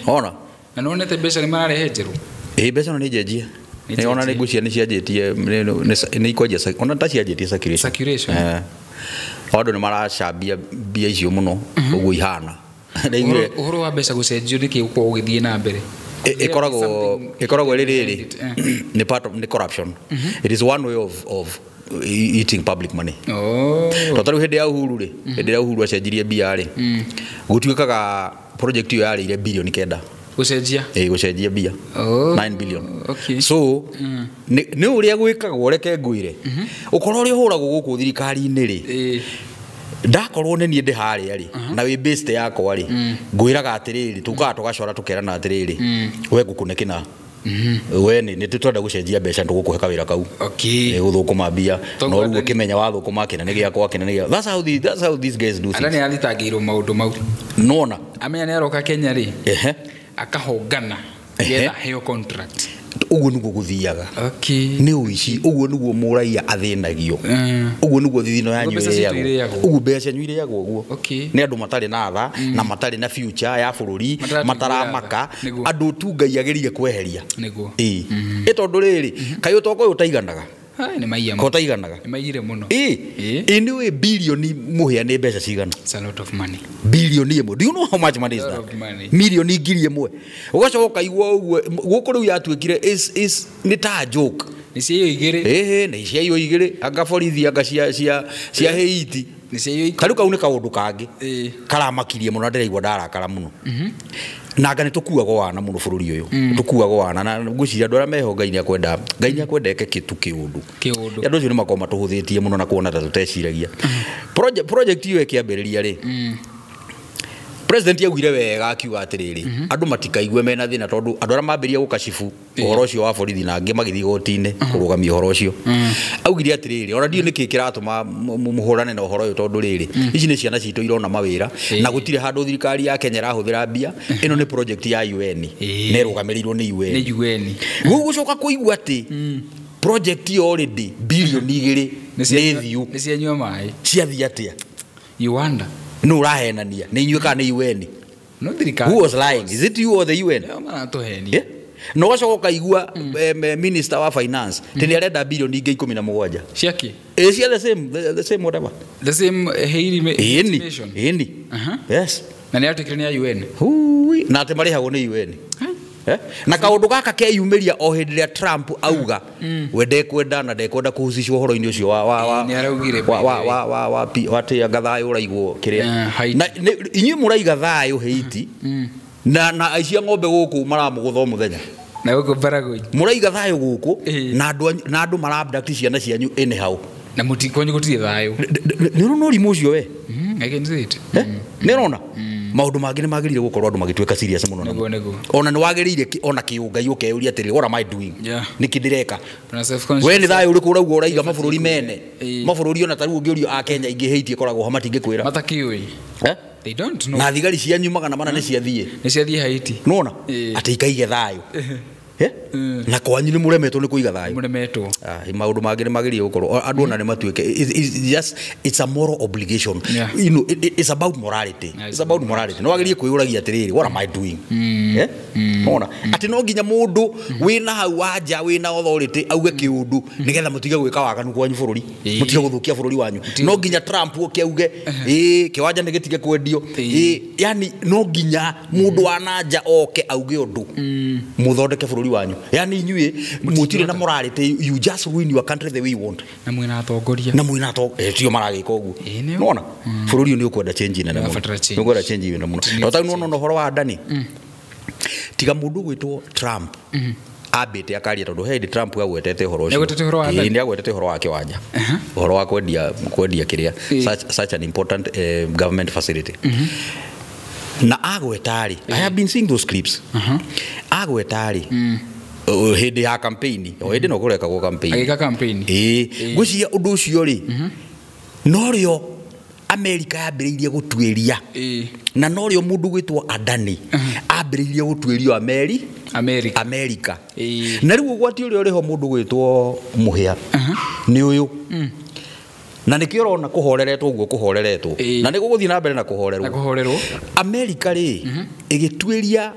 ona Na nonete mbeca nĩ mararehe njerũ. Mbeca no nĩ njenjie. Nĩ ona nĩ ngucia nĩ cianjĩtie nĩ ikwenja ona ta cianjĩtie circulation. Andũ nĩ maracambia mbia icio mũno ũguo ihana. Ũhoro wa mbeca gũcenjio nĩ kĩĩ ũkoragwo ũgĩthiĩ na mbere? Ikoragwo rĩrĩ nĩ part of the corruption. It is one way of eating public money. Totari hĩndĩ ya Uhuru rĩ, hĩndĩ ya Uhuru acenjirie mbia rĩ, gũtuĩkaga project iyo yarĩire bilioni 9. Gũcenjia mbia 9 billion. So nĩ ũrĩa gwĩkagwo reke ngwĩre ũkorwo ũrĩa ũhũragwo gũkũ thirikari-inĩ rĩ, ndakorwo nĩ niĩ ndĩ harĩa rĩ na wĩ based yakwa rĩ, ngwĩraga atĩrĩrĩ tũkaga tũgacora tũkerana atĩrĩrĩ we ngũkũnekina we nĩ tũtwenda gũcenjia mbeca tũgũkũhe kawĩra kau gũthũkũma mbia no rĩu ũkĩmenya wathũkũma kĩnene gĩakwa kĩnene gĩakwa. That's how these guys do things. Nĩ athitangĩirwo maũndũ mau nona amenya nĩ aroka Kenya rĩ akahongana getha heo contract. Uguo nĩguo gũthiaga nĩ ũici, uguo nĩguo mũraiya athĩnagio, uguo nĩguo thithino yanyu ĩrĩagwo, uguo mbeca yanyu irĩagwo ũguo. Nĩ andũ matarĩ na tha na matarĩ na future ya bũrũri, mataramaka andũ tu Ngai agĩrire kweheria. Tondũ rĩrĩ kaĩ ũtonga ũyũ ũtaiganaga nĩ maiya ko taiganaga nĩ maiyire mũno. Nĩ we bilioni mũhĩa nĩ mbeca cigana? It's a lot of money. Bilioni ĩmwe. Do you know how much money is that? Milioni ngiri ĩmwe. Ũgacoka igua ũguo gũkũ rĩu yatuĩkire is nĩ ta joke. Nĩ cio igĩrĩ. Nĩ cio igĩrĩ anga borithi anga cia Haiti. Nĩ cio igĩrĩ. Kariu kau nĩ kaũndũ kangĩ karamakirie mũno ndĩraigua ndarakara mũno. Na anga nĩ tũkuagwo wana mũno bũrũri ũyũ, tũkuagwo wana na ngwĩciria andũ arĩa meho Ngai nĩ akwenda eke kĩtu kĩũndũ. Andũ acio nĩ makoragwo matũhũthĩtie mũno na kuona ta tũteciragia. Project iyo ĩkĩambĩrĩria rĩ, president yaugire wega akiuga atĩrĩrĩ andũ matikaigue mena thĩna tondũ andũ arĩa mambĩrĩria gũkacibu ũhoro ũcio wa borithi na angĩ magĩthiĩ goti-inĩ kũrũgamia ũhoro ũcio, augire atĩrĩrĩ ona ndiũ nĩkĩ kĩratũma mũhũrane na ũhoro ũyũ tondũ rĩrĩ ici nĩ ciana citũ irona mawĩra na gũtirĩ handũ thirikari ya Kenya ĩrahũthĩra mbia. Ĩno nĩ project ya UN na ĩrũgamĩrĩirwo nĩ UN. Gũcoka kũigua atĩ project iyo already bilioni 2 nĩ thiũ nĩ cianyua maĩ ciathiĩ atĩa Uganda. No urahenania nĩ inyuĩ kana nĩ UN? No thirikari. Who was lying? Is it you or the UN? Maratuhenia. No gacoka igua minister wa finance tene arenda bilioni 17 ciaki. Cia the same whatever. The same estimation. Yes. Na nĩ atikire nĩ UN. Hui na ate marĩhagwo nĩ UN. Na kaũndũ gaka keyumĩria o hĩndĩ ĩrĩa Trump auga we ndekwenda na ndekwenda kũhusishwo ũhoro-inĩ ũcio wa tĩanga thayũ ũraigwo kĩrĩa na inyuĩ mũraiga thayũ Haiti na aici a ng'ombe gũkũ maramũgũtha mũthenya na gũkũ Baragoi mũraiga thayũ gũkũ na andũ marabduct ciana cianyu anyhow na mũtikonye gũtirĩ thayũ. Nĩ ũrona ũrimũ ũcio we I can see it. Nĩ ũrona maũndũ mangĩ nĩ magĩrĩire gũkorwo andũ magĩtuĩka serious mũno ona nĩ wagĩrĩire ona kĩũngai ũkeyũria atĩrĩ what am I doing nĩkĩ ndĩreka we nĩ thayũ ũrĩkũ ũrauga ũraiga mabũrũri mene mabũrũri ona tarĩu ũngĩũrio a Kenya ingĩ Haiti ĩkoragwo matingĩkwĩra matakĩũĩ. They don't know. Na thigari cianyu magana mana nĩ ciathiĩ Haiti nona atĩ ikaige thayũ na kwanyu nĩ mũremetwo nĩ kũiga thayũ mũremetwo. Maũndũ mangĩ nĩ magĩrĩire gũkorwo andũ ona nĩ matuĩke it's a moral obligation. You know it's about morality. It's about morality. No wagĩrĩire kwĩyũragia atĩrĩrĩ what am I doing? Nona atĩ no nginya mũndũ wĩna hau wanja wĩna authority auge kĩũndũ nĩgetha mũtige gwĩka waganu kwanyu bũrũri mũtige gũthũkia bũrũri wanyu. No nginya Trump okiauge kĩwanja nĩ gĩtige kwendio yani no nginya mũndũ wa nanja oke auge ũndũ mũthondeke bũrũri wanyu. Yani inyuĩ mũtirĩ na morality, you just ruin your country the way you want. Na mwĩna atongoria tio maragĩka ũguo. Nona bũrũri ũyũ nĩ ũkwenda change nene mũno. Nĩ ũkwenda change nene mũno. Na ũtarĩ nona ũhoro wa ndani tiga mũndũ gwĩtwo Trump ambĩte akaria tondũ hĩndĩ Trump agwetete ũhoro ũcio nĩ agwetete ũhoro wake wanja ũhoro wa kwendia kĩrĩa such an important government facility. Na agwetari I have been seeing those clips. Agwetari hĩndĩ ya campaign o hĩndĩ no kũrekagwo campaign agĩka campaign ngwĩciria ũndũ ũcio rĩ no rĩo Amerika yambĩrĩirie gũtuĩria na no rĩo mũndũ gwĩtwo Adani ambĩrĩirie gũtuĩrio Amerika na rĩu ũgwati ũrĩa ũrĩho mũndũ gwĩtwo Mũhĩa nĩ ũyũ na nĩkĩo ũrona kũhoreretwo ũguo kũhoreretwo na nĩ gũgũthiĩ na mbere na kũhorerwo Amerika rĩ ĩgĩtuĩria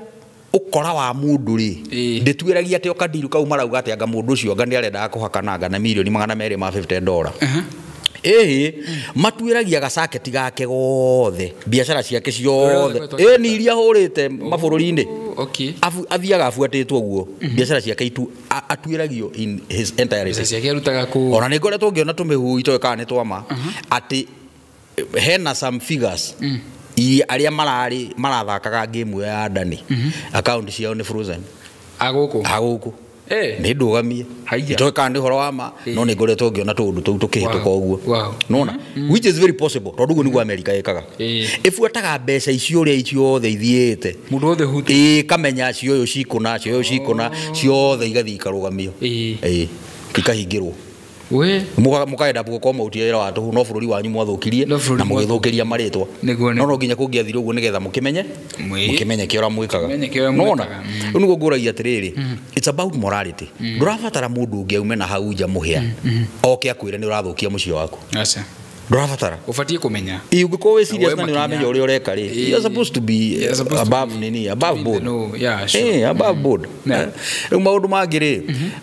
ukora wa mundu ri nditwiragia ati okadiru kau marauga ati anga mundu ucio anga ni arenda kuhakananga na milioni $250 matwiragia gacaketi gake gothe biashara ciake ciothe ni iria hurite mabururi-ini athiaga afuatitwo guo biashara ciake itu atwiragio in his entirety ciake arutaga ku ona ni ngoretwo ngiona tumihui itoe kana ni twama ati hena some figures aria marathakaga game ya Dani account ciao ni frozen aguku ni ndugamie itoe kana ni horo wa ma no ni ngoretwo ngiona tundu tou tukihituka uguo nona which is very possible tondu guo niguo America ikaga ifuataga mbeca icio ria icio the ithiete mundu othe huti kamenya cio yo cikuna ciothe igathi ikarugamio ikahingirwo we mukaenda guko mauti wira watu no bururi wanyu mwathukirie na mugithukiria maritwa no nginya kungiathire uguo nigetha mukimenye kiora mwikaga nona nugo nguragia atiriri it's about morality ndurabatara mundu ungiaume na hau nja muhia oke akwire ni urathukia mucio waku acha ndurabatara ufatie kumenya ugiko we serious na ni uramenya uri ureka ri you are supposed to be above board no yeah sure above board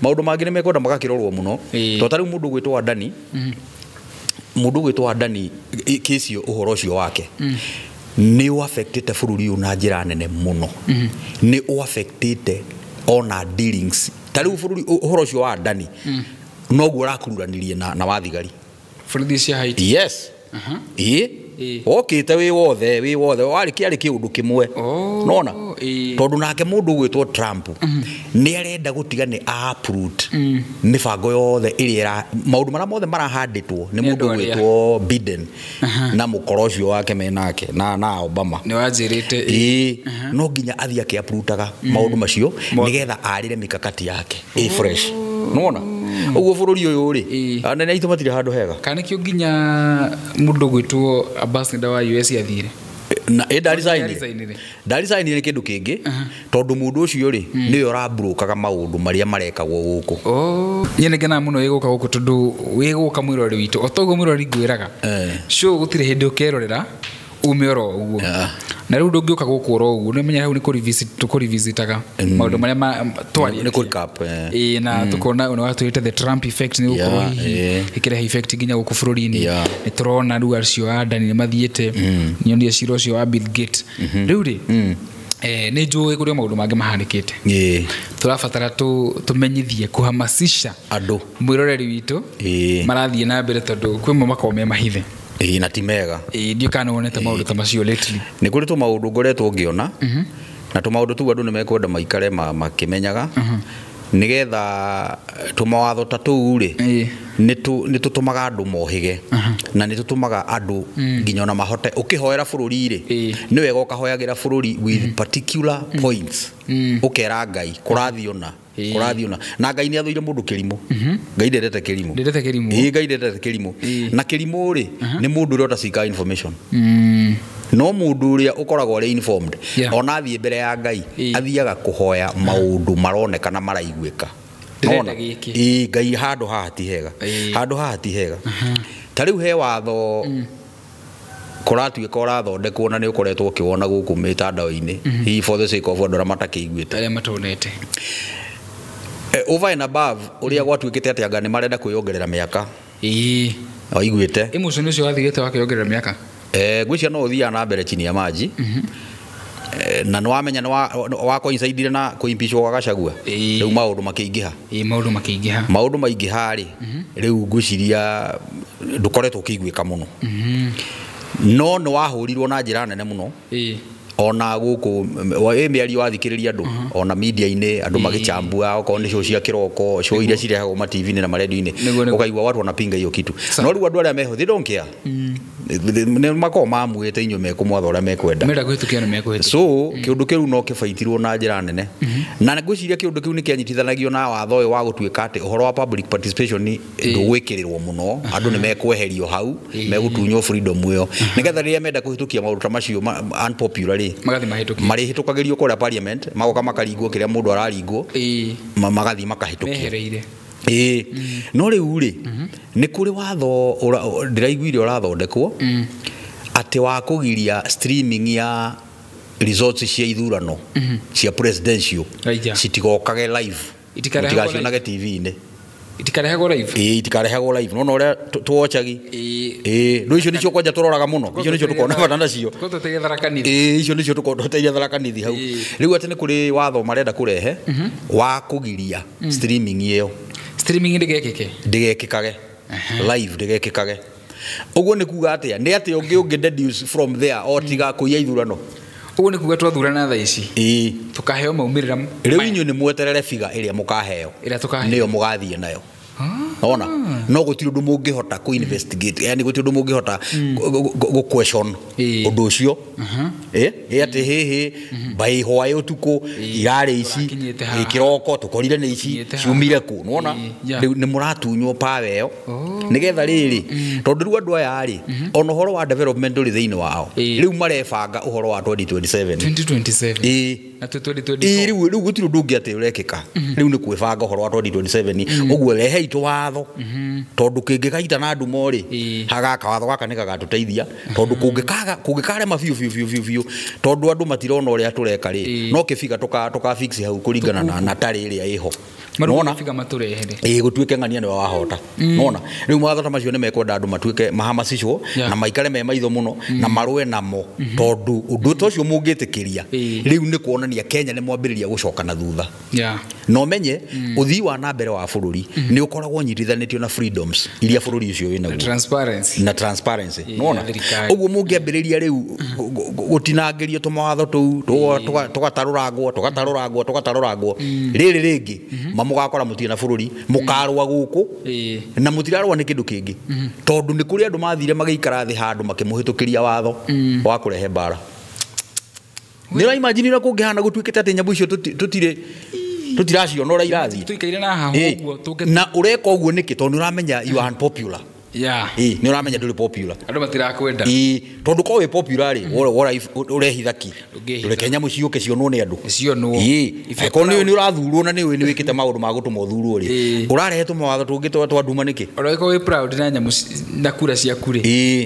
maundu mangire mekwenda magakirorwo muno to tari mundu gwitwa Dani mundu gwitwa Dani kesi uhoro ucio wake ni affected bururi una njira nene muno ni affected on our dealings tari bururi uhoro ucio wa Dani no guo rakururanirie na wathigari bururi cia Haiti yes okite wi wothe wari kiari kiundu kimwe nona tondu nake mundu gwitwo Trump ni arenda gutiga ni uproot mibango yothe iria maundu mara mothe marahanditwo ni mundu gwitwo Biden na mukorocio wake menake na Obama ni wanjirite no nginya athia ke uprootaga maundu macio nigetha arire mikakati yake fresh nona uguo bururi uyu ri anene aitu matire handu hega kana kio nginya mundu gwitwo ambassador wa US athire na Dar sign ni kindu kingi tondu mundu ucio ri ni urabrokaga maundu maria marekagwo guku nyene gena muno iguka guku tondu wiguka mwirori witu otogo mwirori ngwiraga sho gutire hindi ukerorera umeoro uguo na riu ndungiuka guku ro uguo nimenya hau ni kurivisitaga maundu maria twari ni recap na tukona una watu ite the Trump effect ni gukorwo ikire effect ginya guku bururi-ini ni turona riu acio Adani ni mathiete nyonie ciro cio wa Bill Gates riu ri ni njui kuria maundu mangi mahandikite turabatara tumenyithie kuhamasisha andu mwiroreri witu marathie na mbere tondu kwimo makome mahithe na timega ndio kana wonete maundu ta macio lately ni kuri tu maundu ngoretwo ngiona na tu maundu tu andu ni mekwenda maikare makimenyaga nigetha tumawatho ta tuu ri ni tutumaga andu mohige na ni tutumaga andu nginya na mahote ukihoera bururi ri ni wega ukahoyagira bururi with particular points ukera Ngai kurathiona na Ngai ni athoire mundu kirimu Ngai ndete kirimu Ngai ndete kirimu na kirimu ri ni mundu uri utacika information no mundu uria ukoragwo ri informed ona athie mbere ya Ngai athiaga kuhoya maundu maronekana maraiguika ona Ngai handu haha ti hega tariu he watho kuratuika urathondekwo na ni ukoretwo ukiwona guku mitandao-ini for the sake of andora matakiiguite aria matonete over and above uria gwatuikite ati anga ni marenda kwiyongerera miaka aiguite emotion ucio wathigite wakiyongerera miaka ngwicia no uthia na mbere chini ya maji na no amenya no wa coincide na kuimpishwo kwa Gachagua riu maundu makiingiha maundu maingiha ri riu ngwiciria ndukoretwo kiguika muno no no wahurirwo na njira nene muno ona guku miario wathikiriria andu ona media-ini andu magichambua oko ni show cia kiroko show iria cirehagwo ma TV-ini na radio-ini ukaigwa watu wanapinga hiyo kitu no riu andu aria meho they don't care ne mako mamuite inyo mekumwatha uria mekwenda mera gwitukia no mekwenda so kiundu kiu no kibaitirwo na njira nene na ngwiciria kiundu kiu ni kianyitithanagio na watho uyu wa gutuika ati uhoro wa public participation ni ndugwikirirwo muno andu ni mekweherio hau megutunywo freedom iyo nigetha riria menda kuhitukia maundu ta macio unpopular mari hitukagirio kora parliament magoka makaringwo kiria mundu araringwo magathi makahitukia no riu ri ni kuri watho ndiraiguire urathondekwo ati wa kugiria streaming ya results cia ithurano cia presidential citigokage live itigacionage TV-inĩ itikarehagwo live itikarehagwo live no ore tuochagi no icio nicio kwanja turoraga muno icio nicio tukona bata nacio tuteithia tharakanithi icio nicio tuteithia tharakanithi hau riu ati ni kuri watho marenda kurehe wa kugiria streaming iyo streaming ndigekikage live ndigekikage uguo ni kuga atia ni ati ungi deduce from there o tiga kuya ithurano uguo ni kuga twathurana tha ici tukaheo maumirira riu inyu ni mweterere figa iria mukaheo niyo mugathie nayo ona no gutiri undu mungihota ku investigate yani gutiri undu mungihota go question undu ucio ati hehe bai hwae utuku irare ici ikiroko tukorire ni ici ciumire ku nona ni muratunywo pawe yo nigetha riri tondu ru andu aya ri ono horo wa development uri thiini wao riu marebanga uhoro wa 2027 na 2024 riu gutiri undu ungi ati urekika riu ni kwibanga uhoro wa 2027 uguo rehe itu watho tondu kingigaita na andu mori hagaka watho gaka ni gagatuteithia tondu kungikare mafiu tondu andu matirona uria tureka ri no kifiga tuka fix hau kuringana na tari iria iho nona figa maturehere gutuike ngania ni wahota nona riu mwatho ta macio ni mekwenda andu matuike mahamasicwo na maikare me maitho muno na marwe namo tondu undu tocio mungitikiria riu ni kuonania Kenya ni mwambiriria gucoka na thutha no menye uthii wa na mbere wa bururi ni ukoragwo nyitithanitio na freedoms iria bururi ucio wina na transparency nona uguo mungiambiriria riu gutinangirio tumawatho tuu tugataruragwo riri ringi mamugakora mutie na bururi mukarwa guku na mutirarwa ni kindu kingi tondu ni kuri andu mathire magikara thi handu makimuhitukiria watho wa kurehe bara ni ra imagine na kungihana gutuikite ati nyabu icio tutiracio no ra irathi tuikaire na hahu uguo na ureka uguo niki tondu uramenya you are unpopular ni uramenya nduri popular andu matirakwenda tondu ko we popular ri urehithaki ureke nyamu ciuke cionwo ni andu cionwo ko ni urathurwo na ni wikite maundu ma gutuma uthurwo ri urarehetwo mawatho tungitwa twanduma niki ureko we proud na nyamu na kura cia kure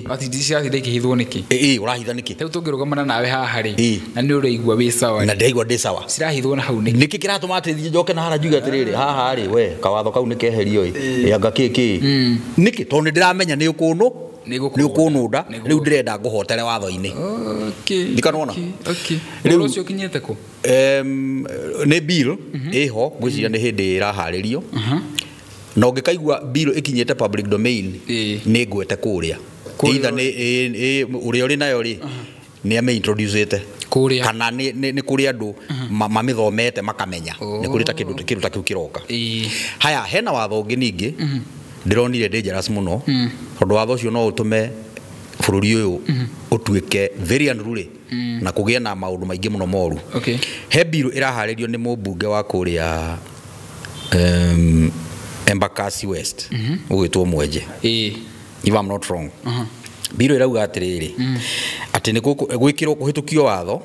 ati ciathi ndikihithwo niki urahitha niki riu tungirugumana nawe haha ri na ni uraigua wi sawa na ndaigua ndi sawa cirahithwo na hau niki kiratuma ateithie njoke na hara njuga atiriri haha ri we kawatho kau nikeherio yanga kiki niki tondu ndiramenya ni ukununda riu ndirenda nguhotere watho-ini ndikanona riu ucio kinyete ku ni bill iho gwiciria ni hindi iraharirio na ungikaigua bill ikinyete public domain ni ngwete kuria either ni uria uri nayo ri ni ame introducete kana ni kuri andu mamithomete makamenya ni kuri ta kindu ta kiu kiroka haya hena watho ungi ningi ndironire dangerous muno tondu watho ucio no utume bururi uyu utuike very unruly na kugia na maundu maingi muno moru he bill iraharirio ni mubunge wa kuria Embakasi West ugitwo Mwenje if I'm not wrong bill irauga atiriri ati ni gwikirwo kuhitukio watho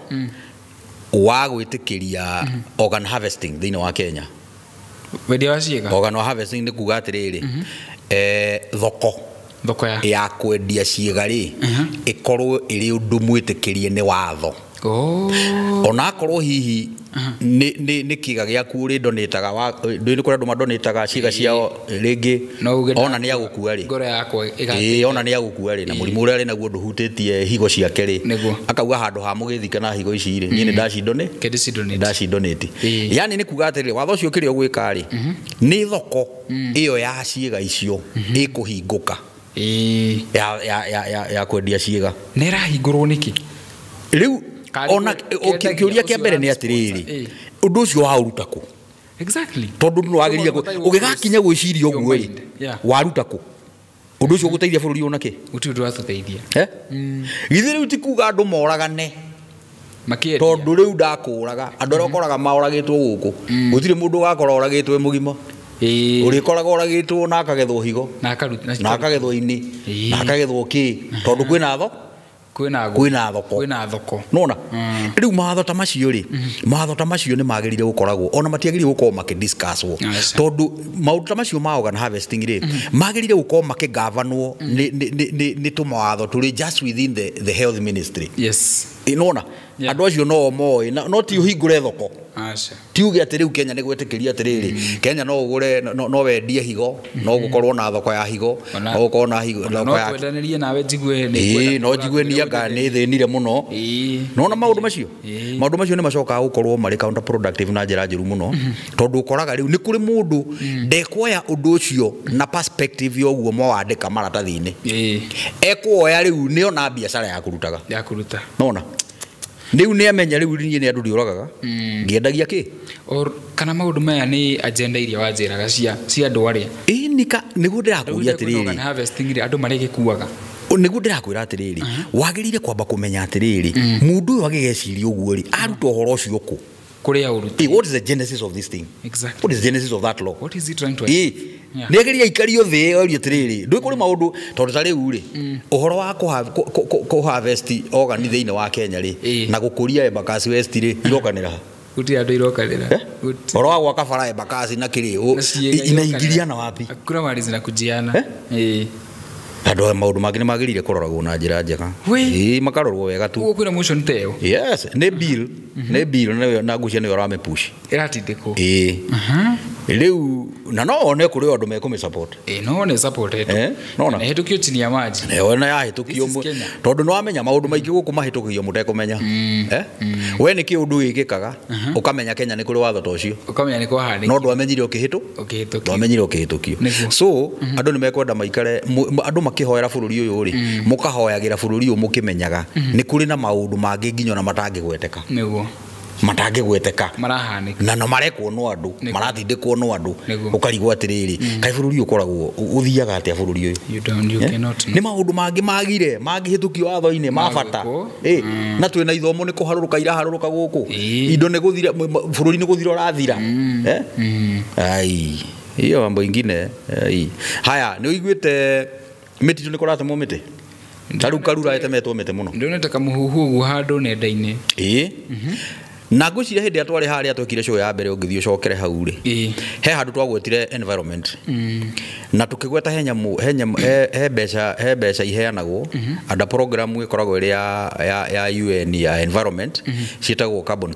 wa gwitikiria organ harvesting thini wa Kenya wedia waciega organ harvesting ni kuga atiriri thoko ya kwendia ciega ri ikorwo iri undu mwitikirie ni watho ona akorwo hihi ni kiga giaku uri donetaga wa ndi kuri andu madonetaga ciega ciao ringi ona ni agukua ri ngoro yakwa ona ni agukua ri na murimu uri ari naguo nduhutitie higo ciake ri akauga handu ha mugithika na higo ici ri ni ndacindonate yani ni kuga atiri watho cio kirio gwika ri ni thoko iyo ya ciega icio ikuhinguka ya kwendia ciega nera hingurwo niki riu ona kiuria kia mbere ni atiriri undu ucio wauruta ku exactly tondu no wagiria ugigakinya gwiciria uguo ri waruta ku undu ucio guteithia bururi ona ki uti undu watuteithia githiri uti kuga andu moragane makieria tondu riu ndakuraga andu ria ukoraga maoragitwo guku gutire mundu gakora oragitwe mugima uri koraga oragitwo na akagethwo higo na akagethwo ini na akagethwo ki tondu kwina tho kwina thoko nona riu matho ta macio ri matho ta macio ni magirire gukoragwo ona matiagirire gukorwo makidiscuss wo tondu maundu ta macio ma organ harvesting ri magirire gukorwo makigavanwo ni tumawatho turi just within the health ministry yes nona andu acio no moe no ti uhingure thoko acha tiuge ati riu Kenya ni gwetekeria atiriri Kenya no ugure no wendie higo no gukorwo na thoko ya higo no gukorwo na higo thoko ya kwendanirie nawe jigue ni no jigue ni anga ni thinire muno no na maundu macio ni macoka gukorwo mari counter productive na njira njiru muno tondu ukoraga riu ni kuri mundu ndekuoya undu ucio na perspective yoguo mo wandika maratathi-ini ekuoya riu ni ona biacara ya kuruta nona riu ni amenya riu ni andu ndioragaga ngiendagia ki or kana maundu maya ni agenda iria wanjiraga cia andu aria nika niguo ndirakuria atiriri harvesting ri andu marigikuaga niguo ndirakwira atiriri wagirire kwamba kumenya atiriri mundu uyu agigeciria uguo ri aruta uhoro ucio ku kuria uruti what is the genesis of this thing exactly what is the genesis of that law what is he trying to negeria ikario thi yo atiriri ndui kuri maundu tondu tari uri uhoro wa ku harvest organ thiini wa Kenya ri na gukuria Embakasi West ri irokanira uti andu irokanira uhoro wa gwaka bara Embakasi na kiri inaingiriana wapi akura mali zinakujiana andu maundu mangi ni magirire kuroragwo na njira njega makarorwo wega tu ukwira motion teo yes ne bill na gucia ni ora me push iratindiko riu na no one kuri andu mekumi support no ne support no na hetukio chini ya maji ona ya hetukio tondu no amenya maundu maingi guku mahetukio mutekumenya we ni ki undu igikaga ukamenya Kenya ni kuri watho tocio ukamenya ni kwa handi no ndu amenyire ukihitukio amenyire ukihitukio so andu ni mekwenda maikare andu makihoera bururi uyu ri mukahoyagira bururi uyu mukimenyaga ni kuri na maundu mangi nginyo na matangigweteka niguo matangigweteka marahanika na no marekwo no andu marathindikwo no andu ukarigwo atiriri kai bururi ukoragwo uthiaga atia bururi uyu you cannot ni maundu mangi magire magihitukio watho-ini mabata na twina ithomo ni kuharuruka iraharuruka guku indo ni guthira bururi ni guthira urathira ai iyo mambo ingine haya ni uiguite mititu ni kuratemwo miti taru karura etemetwo miti muno ndonete kamuhuhu ugu handu nenda-ini na ngwiciria hindi atwari haria atwekire show ya mbere ungithio cokere hau ri he handu twagwetire environment na tukigweta he beca iheanagwo under program ikoragwo iri ya UN ya environment cietagwo carbon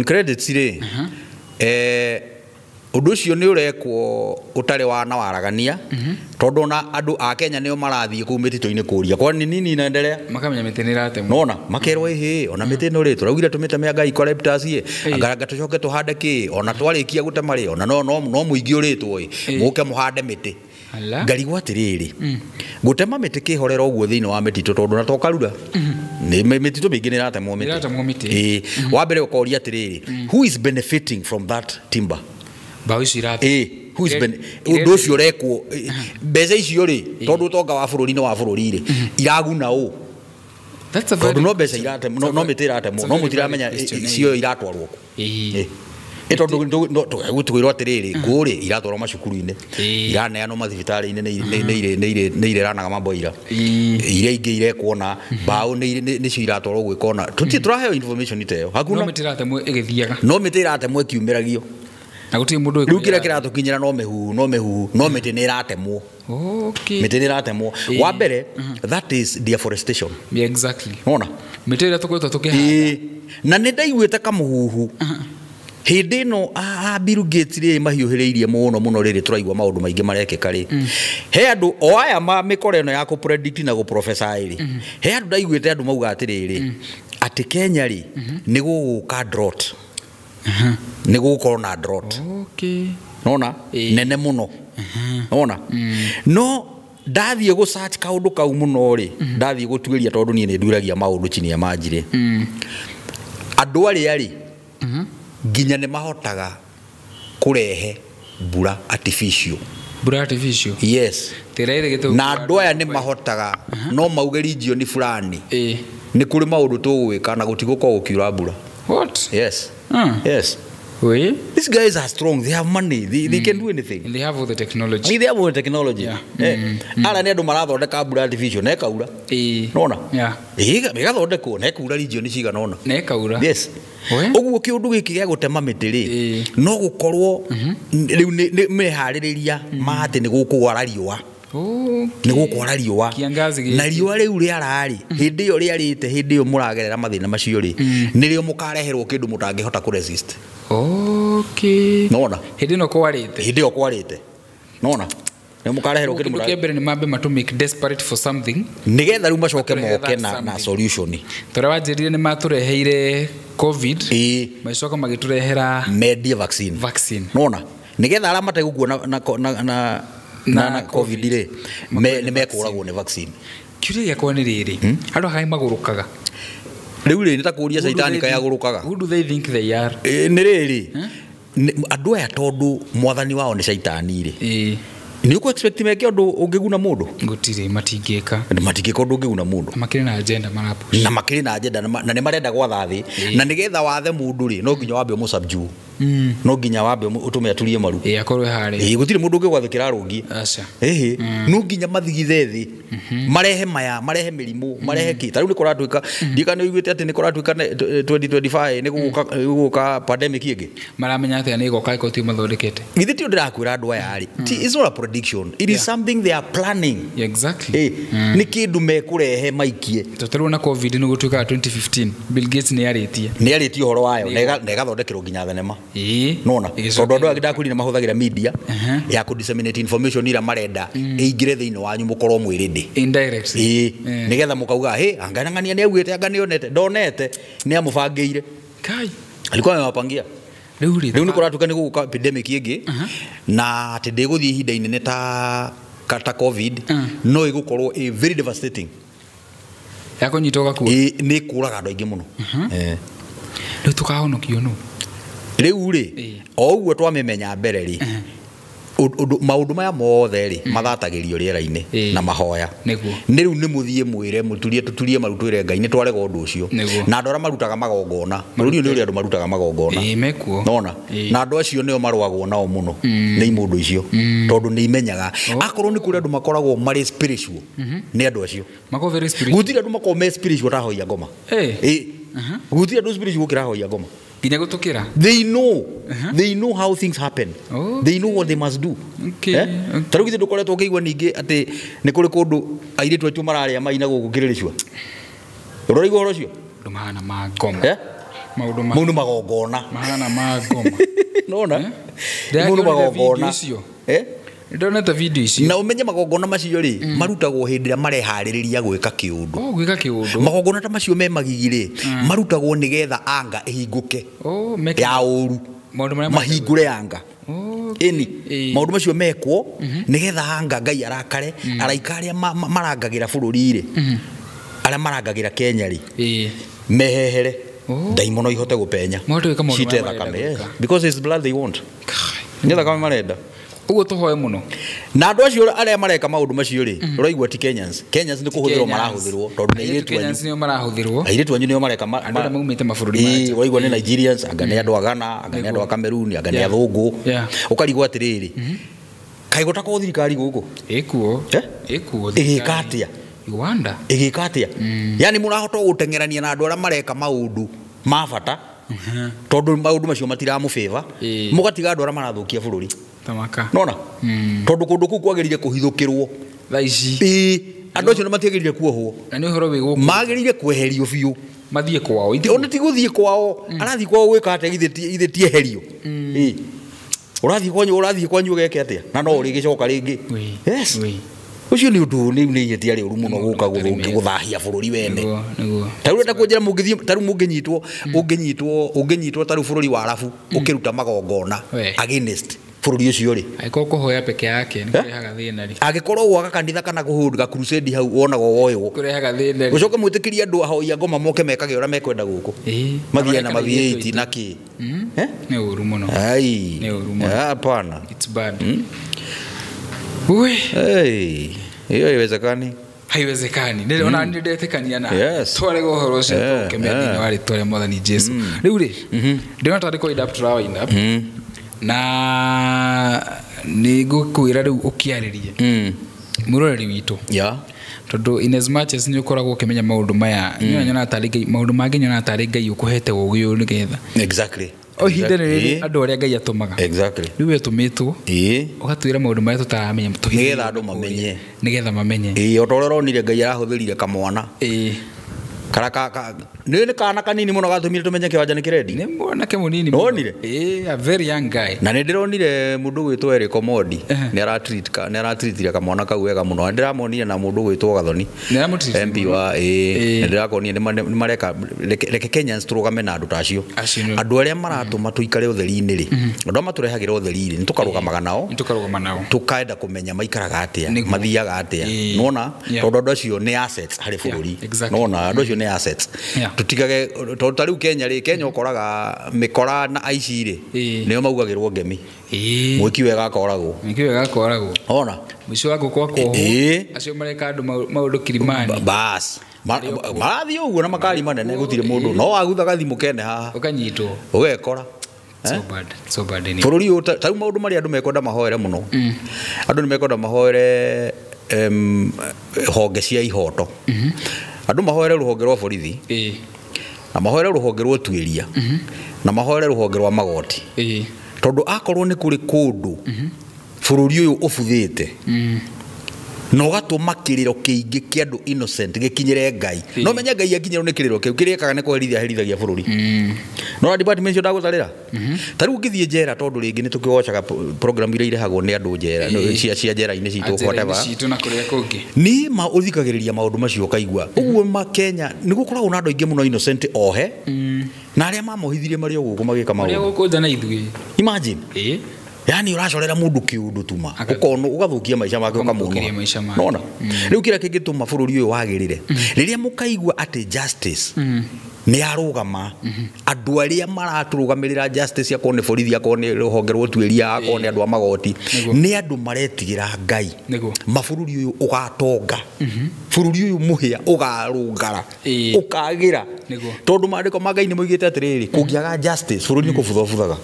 credits ri undu ucio ni urekwo utari wana waragania tondu na andu a Kenya nio marathie ku mititu-ini kuria kwa nini inaendelea makamenya miti ni ratemwo nona makerwo ona miti no ri turaugire tumiteme anga eucalyptus anga tucoke tuhande ki ona twarikia gutema ri ona no muingi uritwo muke muhande miti ngarigwo atiriri gutema miti kihorera uguo thiini wa mititu tondu na tokarura ni mititu mingi ni ratemwo miti wa mbere ukoria atiriri who is benefiting from that timber who is undu ucio rekwo mbeca icio ri tondu tonga wa bururi-ini wa bururi ri iraguna u tondu no mbeca irate no mitiratemwo no mutiramenya icio iratwarwo tondu gwitwirwo atiriri nguri iratwarwo macukuru-ini iraneanwo mathibitari-ini ni ireranaga maboira iria ingi irekuona mbao nicio iratwarwo gwikona tutiraheo information iteyo hakuna no mitiratemwo ikiumiragio na guti mundu riu kira kiratukinyira no mehu no miti ni ratemwo miti ni ratemwo wa mbere that is deforestation exactly ona miti ira tukwetwo tukihanda na ni ndaiguite kamuhuhu hindi no Bill Gates ri mahiuhiriirie muno riri turaigwa maundu maingi marekeka ri he andu o aya mikore no ya ku predict na ku prophesy ri he andu ndaiguite andu mauga atiriri ati Kenya ri ni guguka drought ni gukorwo na drought nona nene muno nona no ndathie go search kaundu kau muno ri ndathie gutuiria tondu nie ni nduragia maundu chini ya majire andu ari nginya ni mahotaga kurehe mbura artificial yes na andu aya ni mahotaga no mauge region fulani ni kuri maundu tugwika na gutiguko gukiura mbura what yes yes these guys are strong, they have money, they can do anything, and they have all the technology ala ni andu marathondeka mbura artificial na ekaura nona igathondekwo na ekaura region ciga nona na ekaura yes uguo kiundu giki gia gutema miti ri no gukorwo riu ni mehaririria mahati ni gukugwara riua nä gå kwara riåa Kiangazi gĩkĩ. na riåa rä u rä ararä hä ndä ä yo rä arä te hä ndä ä yo må ragerera mathä na macio rä nä rä o må kareherwo kä ndå må tangä hota kå nona hä ndä ä no kwarä te hä ndä ä yo kwarä te nona nä må kareherwo kä ndå må kä mbere nä mambe matå make desperate for something nä getha rä u macoke Marehe moke that na something. solution tå rä a wanjä rire nä matå reheire covid ä macoka magä tå rehera mendie vaccine vaccine nona nä getha arä a mategå kuo na covid rä nä mekå ragwo nä vaccine kiuria gäakwa nä rä rä andå hagai magå rå kaga rä u rä nä ta kå ria caitani kayagå rå kaga who do they think they are nä rä rä andå aya tondå mwathani wao nä caitani rä nä å kå expect meke å ndå å ngä guna må ndå gå tirä matingä ka matingä ka å ndå å ngä guna må ndå makä rä na agenda marapu na makä rä na njenda na nä marenda gwatha thä na nä getha wathe må ndå rä no nginya wambe å må subdue no nginya wambe å tå me aturie maru akorwo harä gå tirä må ndå å ngä gwathä kä rarå ngie aca no nginya mathigithe thä marehe maya marehe mä rimå marehe kä ta rä u nä kå ratuä ka ndikana å iguä te atä nä kå ratuä ka 2025 nä gå ka pandemic ä ngä maramenya atä nä goka iko ti mathondekete githä ti å ndä rakwä ra andå aya rä it's not a prediction it is something they are planning exactly nä kä ndå mekå rehe maikie tåtarwo na covid nä gå tuä kaga 2015 Bill Gates nä arä tie nä arä tie å horo wayo na ĩgathondekerwo nginya thenema nona tondå andå angä ndakwä nä mahå thagä ra media ya kå disseminate information ira marenda ĩingä re thä inä wanyu må korwo mwä rä ndä indirectly nä getha må kauga anganang'ania nä augä te anga nä onete ndonete nä amå bangä ire kai alikuwa amewapangia rä u rä u nä kå ratuä ka nä gå ka pandemic ä ngä na atä ndä gå thiä ihinda inene ta covid no ä gå korwo very devastating yakå nyita å gakuo nä kå raga andå aingä må no rä u tå kahonokio no rä u rä o å guo twamä menya mbere rä maå ndå maya mothe rä mathatagä rio rä era-inä na mahoya nä rä u nä må thiä mwä re tå turie maru twä re Ngai nä twarega å ndå å cio na andå arä a marutaga magongona må rå nä å rä andå marutaga magongona nona na andå acio nä o marwagwo nao må no nä imå ndå icio tondå nä imenyaga akorwo nä kå rä andå makoragwo marä spiritual nä andå acio gå tirä andå makorwo me spiritual tahoia ngoma gå tirä andå spiritual gå kä rahoia ngoma nginya gå tå kä ra they know how things happen they know what they must do ta rä u githä ndå koretwo å kä igua ningä atä nä kå rä kå ndå airä tu aitå mararä a maina gå gå kä rä rä cua å roraigua å horo cio mahana ma ngoma mau nä magongona mahana ma ngoma nona mau nä magongona ndonete video icio na å menye magongona macio rä marutagwo hä ndä ä rä a mareharä rä ria gwä ka kä å ndå gwä ka kä å ndå magongona ta macio me magigi rä marutagwo nä getha anga ä hingå ke ya å ru mahingå re anga ĩni maũndũ macio mekwo nä getha anga Ngai arakare araika arĩa marangagä ra bå rå ri rä arĩa marangagä ra Kenya rĩ mehehere ndaimono ihote gå penya cite thakame because it's blood they want nä thakame marenda uguo tå hoe må no na andå acio arĩa mareka maũndũ macio rĩ ũraigua ti Kenyans nĩ kå hå thä rwo marahå thä rwo tondũ nĩ airĩtu anyu nĩo mareka maumĩte mabũrũri ũraigua nĩ Nigerians anga nĩ andũ a Ghana anga nĩ andũ a Cameroon anga nĩ athũngũ ũkarigwo atĩrĩrĩ kaĩ gũtakorwo thirikari gũkũ ĩkuo ĩgĩka atĩa ĩgĩka atĩa yani mũrahota gũteng'erania na andũ arĩa mareka maũndũ ma bata tondũ maũndũ macio matiramũ favor mũgatiga andũ arĩa marathũkia bũrũri nona tondũ kũndũ kũu kwagĩrĩire kũhithũkĩrwo thaa ici andũ acio nĩ matiagĩrĩire kuohwo na nĩ ũhoro wĩ gũkũ magĩrĩire kweherio biũ mathiĩ kwao ona ti gũthiĩ kwao arathiĩ kwao gwĩka atĩa githĩ ti eherio ũrathiĩ kwanyu ũgeke atĩa na no ũrĩgĩcoka rĩngĩ ũcio nĩ ũndũ nĩ ihĩtia rĩũru mũno gũka gũthahia bũrũri wene ta rĩu enda kũnjĩra mũngĩthiĩ ta rĩu ũngĩnyitwo ta rĩu bũrũri wa Arabu ũkĩruta magongona against bũrũri ũcio rĩ angĩkorwo kũhoya peke yake nĩ kũrehaga thĩna rĩ angĩkorwo gwaka kanitha kana kũhũrga crusade hau wonagwo woywo kũrehaga thĩna rĩ gũcoka mwĩtĩkĩrie andũ ahoia ngoma moke mekage ũrĩa mekwenda gũkũ mathiĩ na mavieti na kĩ nĩ ũru mũno nĩ ũru mũno hapana it's bad hiyo haiwezekani haiwezekani ona nĩ ndetĩkania na twarega ũhoro ũcio tũkemea thĩinĩ wa rĩtwa rĩa Mwathani Jesũ rĩu rĩ ndĩrona tarĩ kũ adapt to wind up na nĩ ngũkwĩra rĩu ũkĩarĩrie mũroreri witũ tondũ in as much as nĩ ũkoragwo ũkĩmenya maũndũ maya nyonaga tarĩ Ngai maũndũ mangĩ nyonaga tarĩ Ngai ũkũhete ũgĩ ũyũ nĩgetha o hinde riri andu aria Ngai atumaga exactly riu wetumitwo ugatwira maundu maria tutaramenya nigetha andu mamenye otorero Ngai arahuthirire kamwana karaka ni kana kanini muno gatumire tumenye kiwanja ni kiredi ni mwana ke munini nonire a very young guy na ndironire mundu gwitwo Eric Omodi ni aratreatire kamwana kau wega muno ndiramonire na mundu gwitwo Gathoni MP wa ndirakonire ni mareka reke Kenyans turugame na andu tacio andu aria maratuma tuikare utheri-ini ri andu maturehagira utheri-ri nitukarugamaga nao tukaenda kumenya maikaraga atia mathiaga atia nona tondu andu acio ni assets hari bururi nona andu acio ni assets tutigage tondu tariu Kenya ukoraga mikora na aici ri nio maugagirwo ngemi mwiki wega akoragwo ona mwisho wako kwako acio mareka andu maundu Kilimani bas marathi uguo na makari manene gutire mundu no waguthaga thimu kene haha ukanyitwo ugekora so bad ni bururi tariu maundu mari andu mekwenda mahoere muno andu ni mekwenda mahoere honge cia ihoto andu mahoere ruhonge rwa borithi na mahoere ruhonge rwa tuiria na mahoere ruhonge rwa magoti tondu akorwo ni kuri kundu bururi uyu ubuthite no gatuma kiriro kiingi kia andu innocent gikinyire Ngai no menya Ngai akinyiro ni kiriro kiu kirikaga ni kuherithagia bururi no na department cio ndagutarira tariu ngithie njera tondu ringi ni tukigocaga program ire irehagwo ni andu njera cia njera-ini citu whatever ni ma uthikagiriria maundu macio kaigua uguo ma Kenya ni gukoragwo na andu aingi muno innocent ohe na aria mamohithirie mari oguo magika maundu aria gukunja na ithui imagine yani uracorera mundu kiundu tuma ukono ugathukia maisha make ukamuna nona riu kira kingituma bururi uyu wagirire riria mukaigua ati justice ni arugama andu aria maraturugamirira justice akone borithi akone ruhonge rwa tuiria akone andu amagoti ni andu maretigira Ngai mabururi uyu ugatonga bururi uyu muhia ugarungara ukagira tondu mandiko ma Ngai ni moigite atiriri kungiaga justice bururi ni kubuthobuthaga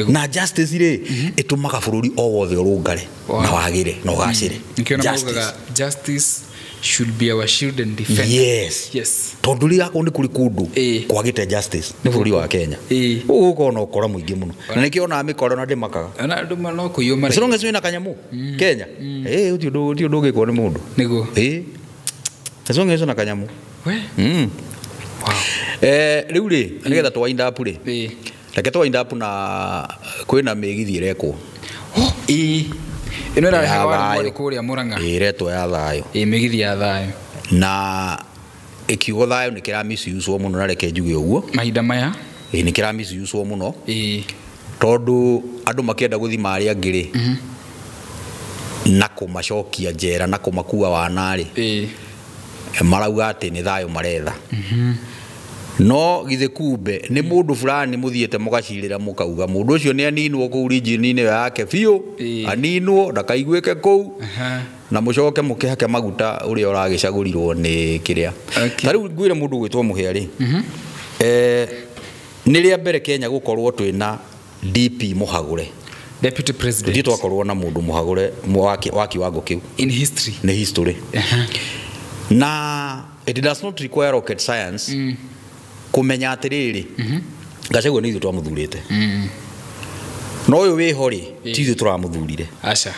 na justice ri itumaga bururi o wothe urungare na wagire na ugacire justice should be our shield and defender. Yes. Tondu ri yako ni kuri kundu kwagite justice ni bururi wa Kenya. Uko no ukora muingi muno. Na nikiona mikoro na ndimakaga. Na ndu no kuyuma. Sironge swina kanyamu Kenya. Uti undu giko ni mundu. Nigo. Sironge swina kanyamu. We. Wow. Riu ri nigetha twainda apu ri. Reke twainda apu na kwina migithi rekwo. Ino era hawa kuria Muranga iretwo ya thayo migithi ya thayo na ikiugo thayo ni kira misuse muno na reke njuge uguo mahinda maya ni kira misuse muno tondu andu makienda guthima aria ngiri na kumacokia njera na kumakua wanari marauga ati ni thayo maretha no githe kumbe ni mundu fulani muthiete mugacirira mukauga mundu ucio ni aninwo ku region-ini yake biu aninwo ndakaiguike ku na mucoke mukihake maguta uria uragicagurirwo ni kiria tariu ngwire mundu gwitwo muhia ri ni ria mbere Kenya gukorwo twina DP Muhagure deputy president ndito akorwo na mundu Muhagure wa kiwango kiu in history ni history na it does not require rocket science kumenya atiriri Gachagua ni ithu twamuthurite no uyu wi hori ti ithu turamuthurire acha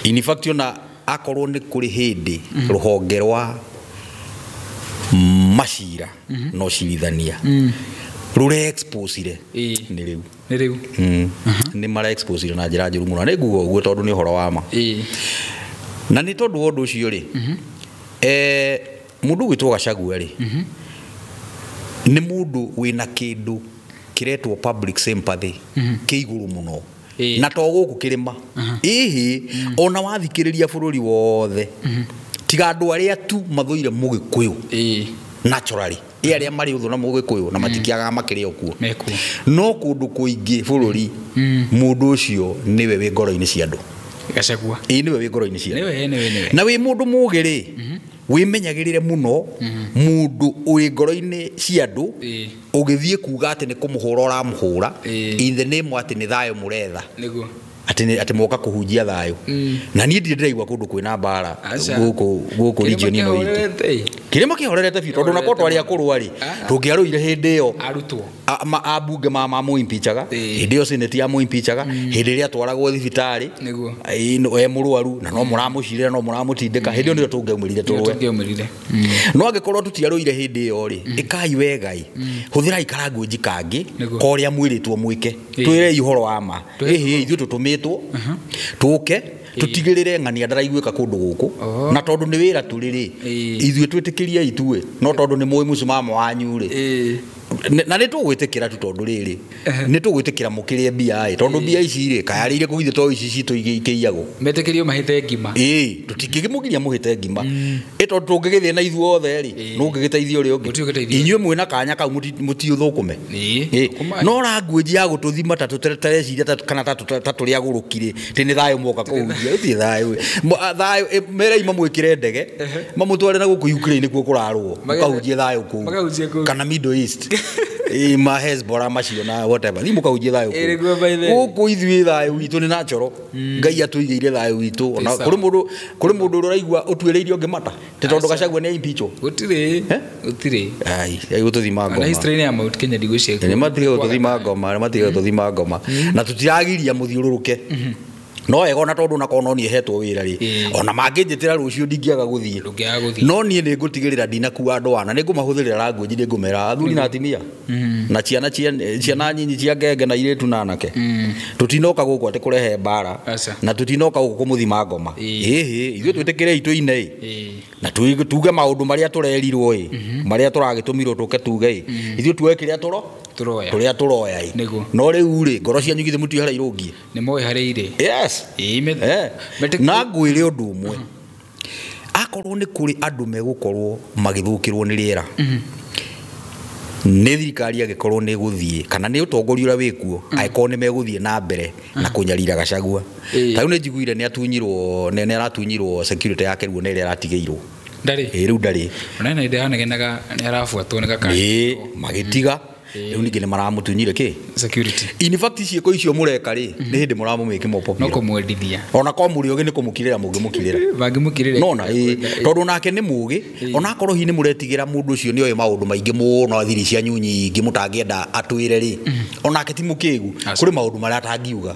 in fact ona akorwo ni kuri hindi ruhonge rwa macira no cirithania rure exposire ni riu ni mara exposire na njira njuru muno ni ngugo uguo tondu ni horo wa ma na ni tondu undu ucio ri mundu gwitwo Gachagua ri ni mundu wina kindu kiretwo public sympathy kiiguru muno na to guku kirima ona wathikiriria bururi wothe tiga andu aria tu mathuire mugikuyu naturally aria mari uthu na mugikuyu na matikiaga makirio kuo no kundu kuingi bururi mundu ucio niwe wi ngoro-ini cia andu Gachagua niwe wi ngoro-ini cia na wi mundu mugiri wimenyagirire muno mundu uri ngoro-ini cia andu ugithie kuga ati ni kumuhura uramuhura in the name ati ni thayo muretha nigo ati moka kuhunjia thayo na niĩ ndiraigua kundu kwina mbara guku region ino itu kirima kihorerete biũ tondu nako twari akũrũ ari tũngĩarũire hĩndĩ ĩyo arutwo ambunge ma mũimpichaga hĩndĩ ĩyo senate ya mũimpichaga hĩndĩ ĩrĩa twaragwo thibitarĩ we mũrwaru na no mũramũcirĩra no mũramũtindĩka hĩndĩ ĩyo nĩyo tũngĩaumĩrire tũrwe no angĩkorwo tũtiarũire hĩndĩ ĩyo rĩ ĩkai wegai hũthĩrai karanguĩnji kangĩ korĩa mwĩrĩtwo mwĩke twĩrei ũhoro wa ma ĩhĩ ithuĩ tũtũmĩtwo tũke tutigirire ng'ania ndaraiguĩka kundu guku na tondu ni wira turiri ithuĩ twĩtĩkĩria itue no tondu ni mũi mũcimamo wanyu ri na nĩ tũgwĩtĩkĩra tu tondu rĩrĩ nĩ tũgwĩtĩkĩra mũkĩrĩe mbia tondu mbia ici rĩ kayarĩire kũgithĩ to ici citũ ikĩiyagwo metĩkĩrio mahĩte ngima tũtingĩmũgiria mũhĩte ngima tondu tũngĩgĩthĩe na ithuĩ othe rĩ no ũngĩgĩteithia ũrĩa ũngĩ inyuĩ mwĩna kanya kau mũtiũthũkũme no ranguĩnji ya gũtũthima ta tũtereciria kana ta tũrĩa agũrũkire tĩ nĩ thayũ moka kũhunjia ũtirĩ thayũ merei mamwĩkĩre ndege mamũtware na gũkũ Ukraine nĩkuo kũrarwo mũkahunjie thayũ kũu kana Middle East ma Hezbollah macio na whatever thimu kahunjie thayũ gũkũ ithuĩ thayũ witũ nĩ natural Ngai atũigĩire thayũ witũ ona kũrĩ mũndũ ũraigua ũtuĩrĩirio ũngĩ mata tondu Gachagua nĩ impeachwo gũtirĩ ai gũtũthima ngoma na history ya Mount Kenya ndigũcia nĩ matige gũtũthima ngoma na tutiragiria mũthiũrũrũke no ego na tondu nakona ni hetwo wira ri ona mangĩnjĩtĩra rũciũ ndingĩaga gũthiĩ no niĩ nĩ ngũtigĩrĩra ndinakuua andũ ana nĩ ngũmahũthĩrĩra language nĩ ngũmera athuri na atimia na ciana nyinyi cia ngenge na irĩtu na anake tutinoka gũkũ atĩ kũrehe mbara na tutinoka gũkũ kũmũthima ngoma ĩhĩ ithuĩ twĩtĩkĩre itũ-inĩ na tuge maũndũ marĩa tũrerirwo marĩa tũragĩtũmirwo tũke tuge ithuĩ tuoe kĩrĩa tũrĩa tũroya no rĩu rĩ ngoro cianyu githĩ mũtiharĩirũngie nĩ moĩ harĩire yes na ngwĩre ũndũ ũmwe akorwo nĩ kũrĩ andũ megũkorwo magĩthũkĩrwo nĩ rĩera nĩ thirikari agĩkorwo nĩ gũthiĩ kana nĩ ũtongoria ũrĩa wĩkuo angĩkorwo nĩ megũthiĩ na mbere na kũnyarira Gachagua ta rĩu nĩ njiguire nĩ aratunyirwo security yake rĩu nĩ ĩrĩa aratigĩirwo rĩu ndarĩ ona nĩ ndanegenaga nĩ arabuatwo nĩ gakari magĩtiga rĩu ningĩ nĩ maramũtunyire kĩ security in fact ciĩko icio mũreka rĩ nĩ hĩndĩ mũramũmĩke mopo no kũmwendithia ona kwa mũrĩ ũgĩ nĩ kũmũkirĩra mangĩmũkirĩra no na tondu nake nĩ mũgĩ ona akorwo hi nĩ mũretigĩra mũndũ ũcio nĩ oĩ maũndũ maingĩ mũno thiri cianyu nyingĩ mũtangĩenda atwĩre rĩ onake ti mũkĩgu kũrĩ maũndũ marĩa atangiuga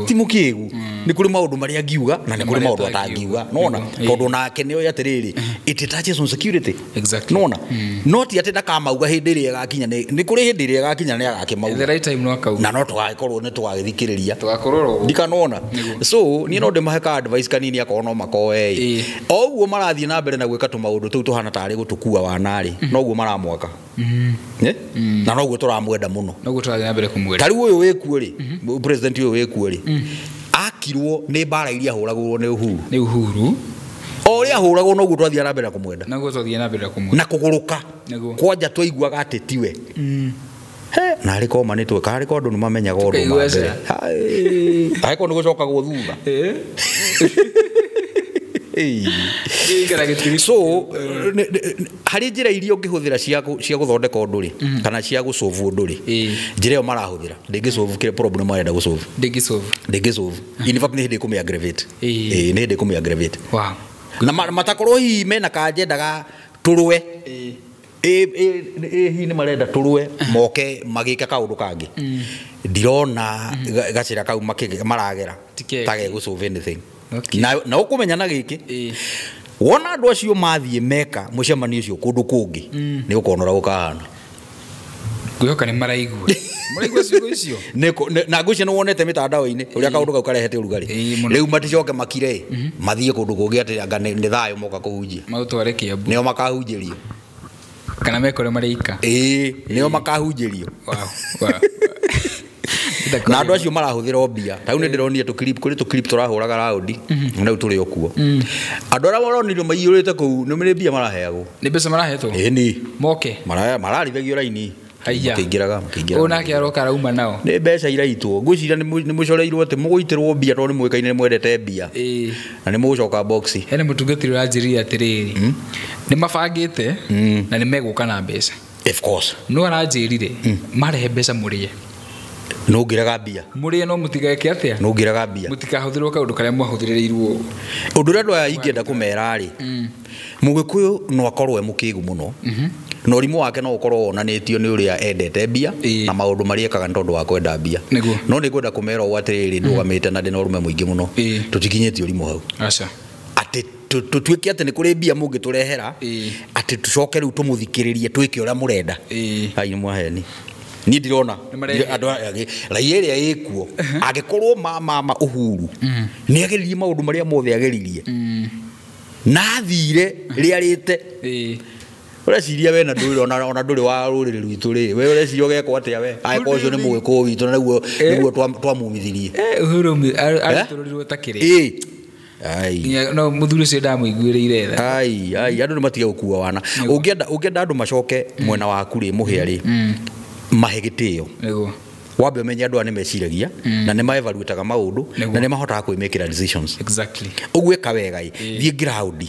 ti mũkĩgu nĩ kũrĩ maũndũ marĩa angiuga na nĩ kũrĩ maũndũ atangiuga nona tondu nake nĩ oĩ atĩrĩrĩ it touches on security nona no ti atĩ ndakamauga hĩndĩ ĩrĩa ĩgakinya nĩ kũrĩ hĩndĩ ĩrĩa ĩgakinya nĩ agakĩmauga the right time no akauga na no tũgagĩkorwo nĩ tũgagĩthikĩrĩria tũgakorwo ndikanona so niĩ no ndĩmahe advice kanini akorwo no makoe o ũguo marathiĩ na mbere na gwĩka tũmaũndũ tũu tũhana tarĩ gũtũkua wanarĩ no ũguo maramwaka na no ũguo tũramwenda mũno no ũguo tũrathiĩ na mbere kũmwenda tarĩ ũyũ wĩkuo rĩ president ũyũ wĩkuo rĩ akirwo nĩ mbara iria hũragwo nĩ Uhuru o ũrĩa hũragwo no ũguo twathiĩ na mbere kũmwenda na ũguo twathiĩ na mbere kũmwenda na kũgũrũka kwanja twaiguaga atĩ tiwe na arĩ koma nĩ tweka arĩ andũ nĩ mamenyaga ũndũ ma mbere arĩ nĩ gũcokagwo thutha so harĩ njĩra iria ũngĩhũthĩra cia gũthondeka ũndũ rĩ kana cia gũsolve ũndũ rĩ njĩra ĩyo marahũthĩra ndĩngĩsolve kĩrĩa problem marenda gũsolve ndĩngĩsolve in fact nĩ hĩndĩ ĩkũmĩ aggravate nĩ hĩndĩ ĩkũmĩ aggravate na matakorwo hihi mena kanjendaga tũrwe hi nĩ marenda tũrwe moke magĩke kaũndũ kangĩ ndirona gacĩra kau maragera tagegũsolve anything na ũkũmenya na gĩkĩ wona andũ acio mathiĩ meka mũcemanio ũcio kũndũ kũngĩ nĩ ũkonora gũkahana ngwĩhoka nĩ maraigua ciugo icio na ngwĩciria nĩ wonete mĩtandao-inĩ ũrĩa kaũndũ kau karehete ũrugarĩ rĩu maticoke makire mathiĩ kũndũ kũngĩ atĩ anga nĩ thayũ moka kũhunjia maũtware Kiambu nĩo makahunjĩrio kana mekore marĩika nĩo makahunjĩrio na andũ acio marahũthĩra mbia ta rĩu nĩ ndĩronire kũrĩ tũclip tũrahũraga raundi na rĩu tũrĩ okuo andũ arĩa maronirio maiyũrĩte kũu nĩ mbia maraheagwo nĩ mbeca marahetwo ĩni moke mararithagio raini makĩingĩraga ũyũ nake aroka arauma nao nĩ mbeca iraitwo ngwĩciria nĩ mũcoreirwo atĩ mũgũitĩrwo mbia tondũ nĩ mũĩkaine nĩ mwendete mbia na nĩ mũgũcoka boxi hena mũtungatĩri ũranjĩrire atĩrĩrĩ nĩ mabangĩte na nĩ megũka na mbeca of course no aranjĩrire marehe mbeca mũrĩe no ngiraga mbia muri no mutigeke atia no ngiraga mbia mutikahũthĩrwo kaũndũ karĩa mwahũthĩrĩirwo ũndũ ũrĩa andũ aya ingĩenda kũmera rĩ mũgĩkũyũ no akorwo mũkĩgu mũno no rimũ wake no ũkorwo onanĩtio nĩ ũrĩa endete mbia na maũndũ marĩa ekaga nĩ tondũ wa kwenda mbia no nĩ ngwenda kũmera ũũ atĩrĩrĩ ndũgamĩte na ndĩna ũrũme mũingĩ mũno tũtikinyĩtie ũrimũ hau aca atĩ tutuĩke atĩ nĩ kũrĩ mbia mũngĩtũrehera atĩ tũcoke rĩu tũmũthikĩrĩrie twĩke ũrĩa mũrenda ai nĩ mwaheni ni ndirona andũ raia ĩrĩa ĩkuo angĩkorwo mama Uhuru nĩ ageririe maũndũ marĩa mothe ageririe na thire rĩarĩte ũreciria we na ndũrĩ ona ndũrĩ wa rũrĩrĩ rwitũ rĩ we ũreciria ũgekwo atĩa we agĩkorwo ũcio nĩ mũgĩkũyũ witũ na nĩguo twamumithirie Uhuru arĩtũrũrirwo ta kĩrĩ ai no muthuri ũcio ndamũiguĩrĩire tha ai andũ nĩ matige gũkua wana ũngĩenda andũ macoke mwena waku rĩ mũhĩa rĩ mahe gĩtĩo nĩguo wambe ũmenye andũ nĩ meciragia na nĩ maevaluataga maũndũ na nĩ mahotaga kwĩmĩkĩra decisions exactly ũgwĩka wega thiĩ ground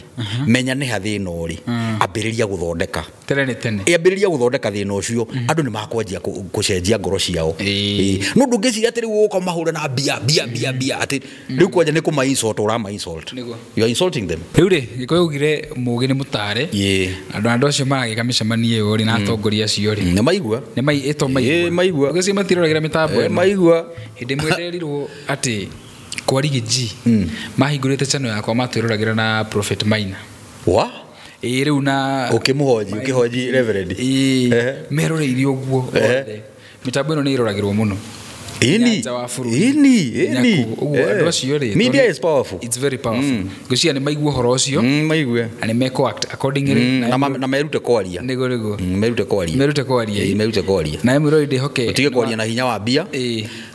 menya nĩ ha thĩna ũrĩ ambĩrĩria gũthondeka tene ambĩrĩria gũthondeka thĩna ũcio andũ nĩ makwanjia gũcenjia ngoro ciao no ndũngĩciria atĩ rĩu ũgũka mahũre na mbia atĩ rĩu kwanja nĩ kũma insult ũrama insult you are insulting them rĩu rĩ gĩkũyũ ugire mũgĩ nĩ mũtare andũ acio maragĩka mĩcemanio ĩyo rĩ na atongoria acio rĩ nĩ maigua maigua ũgĩcio matiroragĩra mitambo maigua hindi mwenderirwo ati Kwarigi G mahingũrĩte channel yakwa matwĩroragĩra na Prophet Maina wa rĩu na ũkĩhoji reverend merorĩirie ũguo othe mitambo ĩno nĩ iroragĩrwo mũno ini andũ acio rĩ media is powerful, it's very powerful ngũcia nĩ maigua horo ũcio maigua na meko act accordingly na merute kwaria nĩguo merute kwaria na mwĩrori ndĩhoke utige kwaria na hinya wa mbia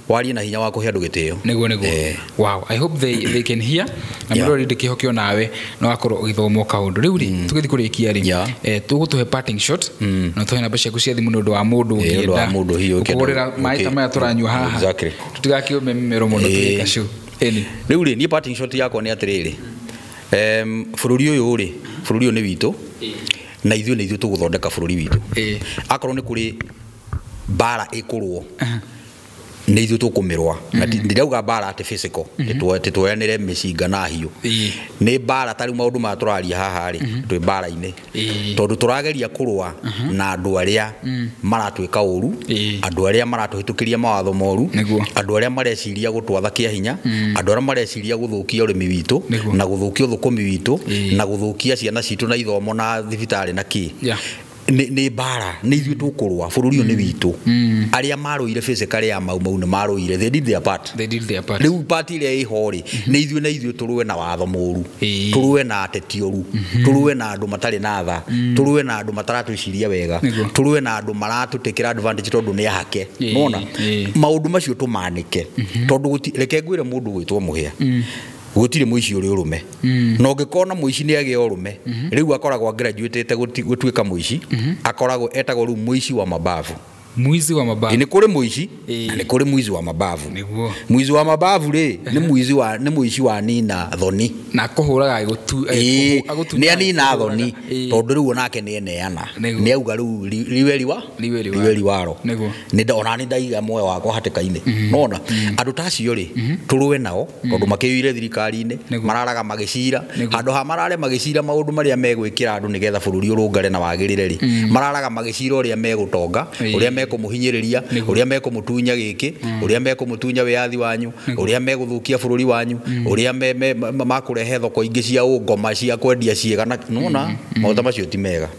warie na hinya wa kũhe andũ gĩtĩo nĩguo wow I hope they can hear na mwĩrori ndĩkĩhokio nawe no akorwo ũgĩthomwo kaũndũ rĩu rĩ tũgĩthi kũrĩkia rĩ tũgũtũhe parting shot na tũhe namba ciaku cia thimũ nĩ ũndũ wa mũndũ ũngĩenda kũhũrĩra maĩ ta maya tũranyua haha tũtigakĩũme mĩmero mũno tũgĩka show rĩu rĩ niĩ parting shot yakwa nĩ atĩrĩrĩ bũrũri ũyũ nĩ witũ na ithuĩ tũgũthondeka bũrũri witũ akorwo nĩ kũrĩ bara ĩkũrwo nĩ ithuĩ tũkũmĩrwa na ndirauga bara atĩ physical tũtwoyanĩre mĩcinga na hiũ nĩ bara tarĩ maũndũ ma tũraria haha rĩ twĩ bara-inĩ tondũ tũrageria kũrũa na andũ arĩa maratwĩka ũru andũ arĩa maratũhĩtũkĩria mawatho moru andũ arĩa mareciria gũtwatha kĩa hinya andũ arĩa mareciria gũthũkia ũrĩmi witũ na gũthũkia ũthũkũmi witũ na gũthũkia ciana citũ na ithomo na thibitarĩ na kĩ nĩ bara nĩ ithuĩ tũkũrũa bũrũri ũyũ nĩ witũ arĩa marũire physically ya mau nĩ marũire they did their part rĩu part ĩrĩa ĩho rĩ nĩ ithuĩ na ithuĩ tũrũe na watho mũru tũrũe na ateti ũru tũrũe na andũ matarĩ na tha tũrũe na andũ mataratwĩciria wega tũrũe na andũ maratũtekera advantage tondũ nĩ ahake nona maũndũ macio tũmanĩke tondũ reke ngwĩre mũndũ gwĩtwo mũhĩa gũtirĩ mũici ũrĩ ũrũme na ũngĩkona mũici nĩ agĩa ũrũme rĩu akoragwo graduate gũtuĩka mũici akoragwo etagwo rĩu mũici wa mabavu mwizi wa mabavu ni kuri muici na ni kuri mwizi wa mabavu mwizi wa mabavu ri ni muici wa nina thoni na kuhuraga agutu ni anina thoni tondu riu onake ni eneana ni auga riu liweli waro ni ndona ni ndaiga moyo wakwa hatikaine nona andu tacio ri turue nao tondu makiyuire thirikari-ini mararaga magicira andu ha marare magicira maundu maria megwikira andu nigetha bururi urungare na wagirire ri mararaga magicira uria megutonga uria mekumuhinyiriria uria mekumutunya giki uria mekumutunya wiathi wanyu uria meguthukia bururi wanyu uria makurehe thoko ingi cia ngoma cia kwendia ciega na nona maundu macio ti mega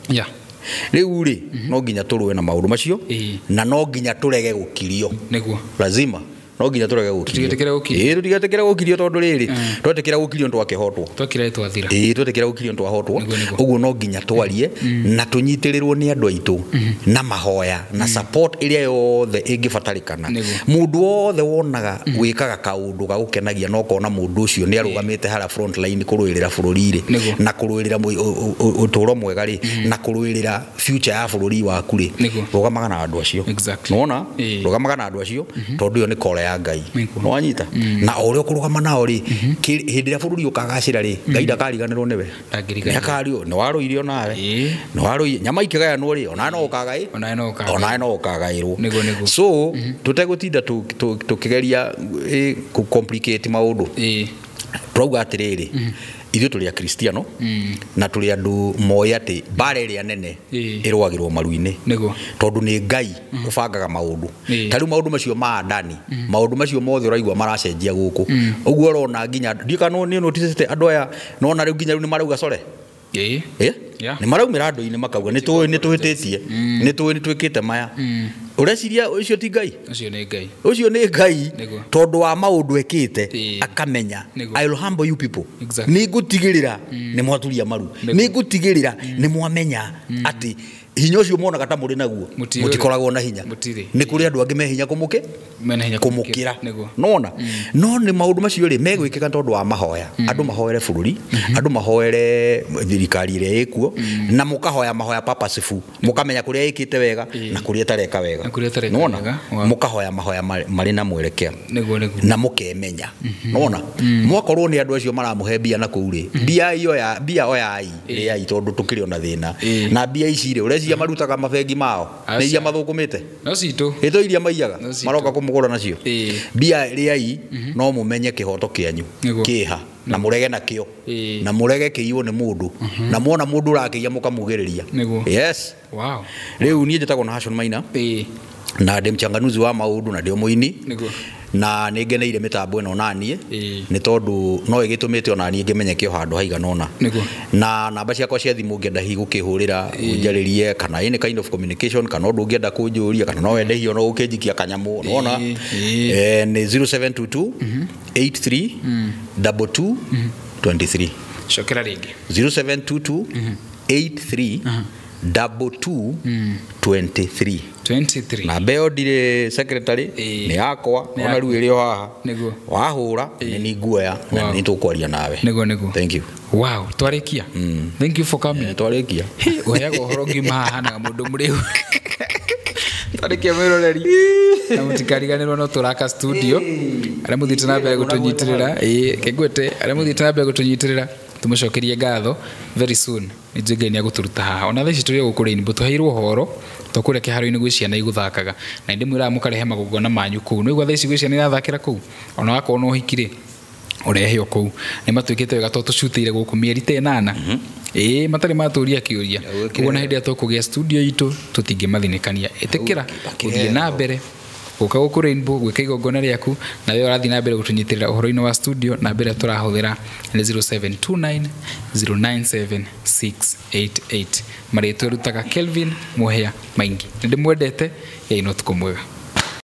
riu ri no nginya turue na maundu macio na no nginya turege gukirio niguo lazima no nginya turege gukirio tutigetekere gukirio tondu riri twetekera gukirio ndo akihotwo twakira twathira twetekera gukirio ndo ahotwo uguo no nginya twarie na tunyitirirwo ni andu aitu na mahoya na support iria yothe ingibatarikana mundu wothe wonaga gwikaga kaundu ga gukenagia no kona mundu ucio ni arugamite hara front line kuruirira bururi ri na kuruirira uturo mwega ri na kuruirira future ya bururi waku ri rugamaga na andu acio nona rugamaga na andu acio tondu yo ni kore ya Ngai no wanyita na ore okurugama nao ri hindi ya bururi ukagacira ri Ngai ndakariganirwo niwe ndakario no waruirio nawe no warui nyama ikigaya no ri ona no ukagai ona no ukagairwo so tutegutinda tukigeria ku complicate maundu turauga atiriri ithu tuli a Kristiano na tuli andu moya ati bare ria nene irwagirwo maruine tondu ni Ngai ubangaga maundu tari maundu macio ma ndani maundu macio mothe uraigwa maracenjia guku uguo urona nginya ndikano ni notice andu aya nona riu nginya riu ni marauga core ni maraumira andu-ini makauga ni tuhititie ni twikite maya ureciria ucio ti Ngai ucio ni Ngai tondu wa maundu ekite akamenya I will humble you people ni ngutigirira ni mwaturia maru ni ngutigirira ni mwamenya ati hinya ucio mona kata muri naguo mutikoragwo na hinya ni kuri andu angi me hinya kumukira nona no ni maundu macio ri megwikika tondu wa mahoya andu mahoere bururi andu mahoere thirikari ire ikuo na mukahoya mahoya purposeful mukamenya kuria ikite wega na kuria tareka wega nona mukahoya mahoya mari na mwerekea na mukemenya nona mwakorwo ni andu acio maramuhembia na kuuri bia oya ai ria itondu tukiri ona thina na bia ici ri cia marutaga mabengi mao ni iria mathukumite no cito ito iria maiyaga maroka kumugura nacio bia riai no mumenye kihoto kianyu kiha na murege nakio na murege kiiwo ni mundu na muona mundu rakiya mukamugiriria yes wow riu nie njitagwo na Hashon Maina na ndi mchanganuzi wa maundu na ndio muini na ningeneire mitambo ino nanie ni tondu no igitumite ona nie ngimenyeke handu haigana ona na namba ciakwa cia thimu ngienda hi gukihurira unjaririe kana any kind of communication kana undu ngienda kunjuria kana no wende hi ona ukinjikia kanyamu unaona ni 0722 83 22 23 shokera ringi 0722 83 22 na beo dire secretary ni yakwa ona riu irio haha wahura ni nguoya na ni tukwaria nawe thank you wow twarikia thank you for coming twarikia oyago horogi maha na mundu muriu twarikia miroreri na mutikariganirwo no turaka studio ara muthitana mbere gutunyitirira kegwete ara muthitana mbere gutunyitirira tumucokerie ngatho very soon nijenge ni aguturuta haha ona thaici turi gukuri ni butuheirwo horo tukure kiharo-ini gwi ciana iguthakaga na ndi mwira mukarehe magogona manyu kuu no igwa thaici gwi ciana irathakira kuu ona wako no hikire ureheo kuu ni matwikite wega to tucutire guku mieri 8 matari maturia kiuria kuona hindi atukugia studio itu tutinge mathinikania itikira uthie na mbere uka guku Rainbow gwika igongona riaku na we urathi na mbere gutunyitirira uhoro-ini wa studio na mbere turahuthira 0729 097688 maritwe rutaga Kelvin Muhea Maingi ndi mwendete ya ino tukumwega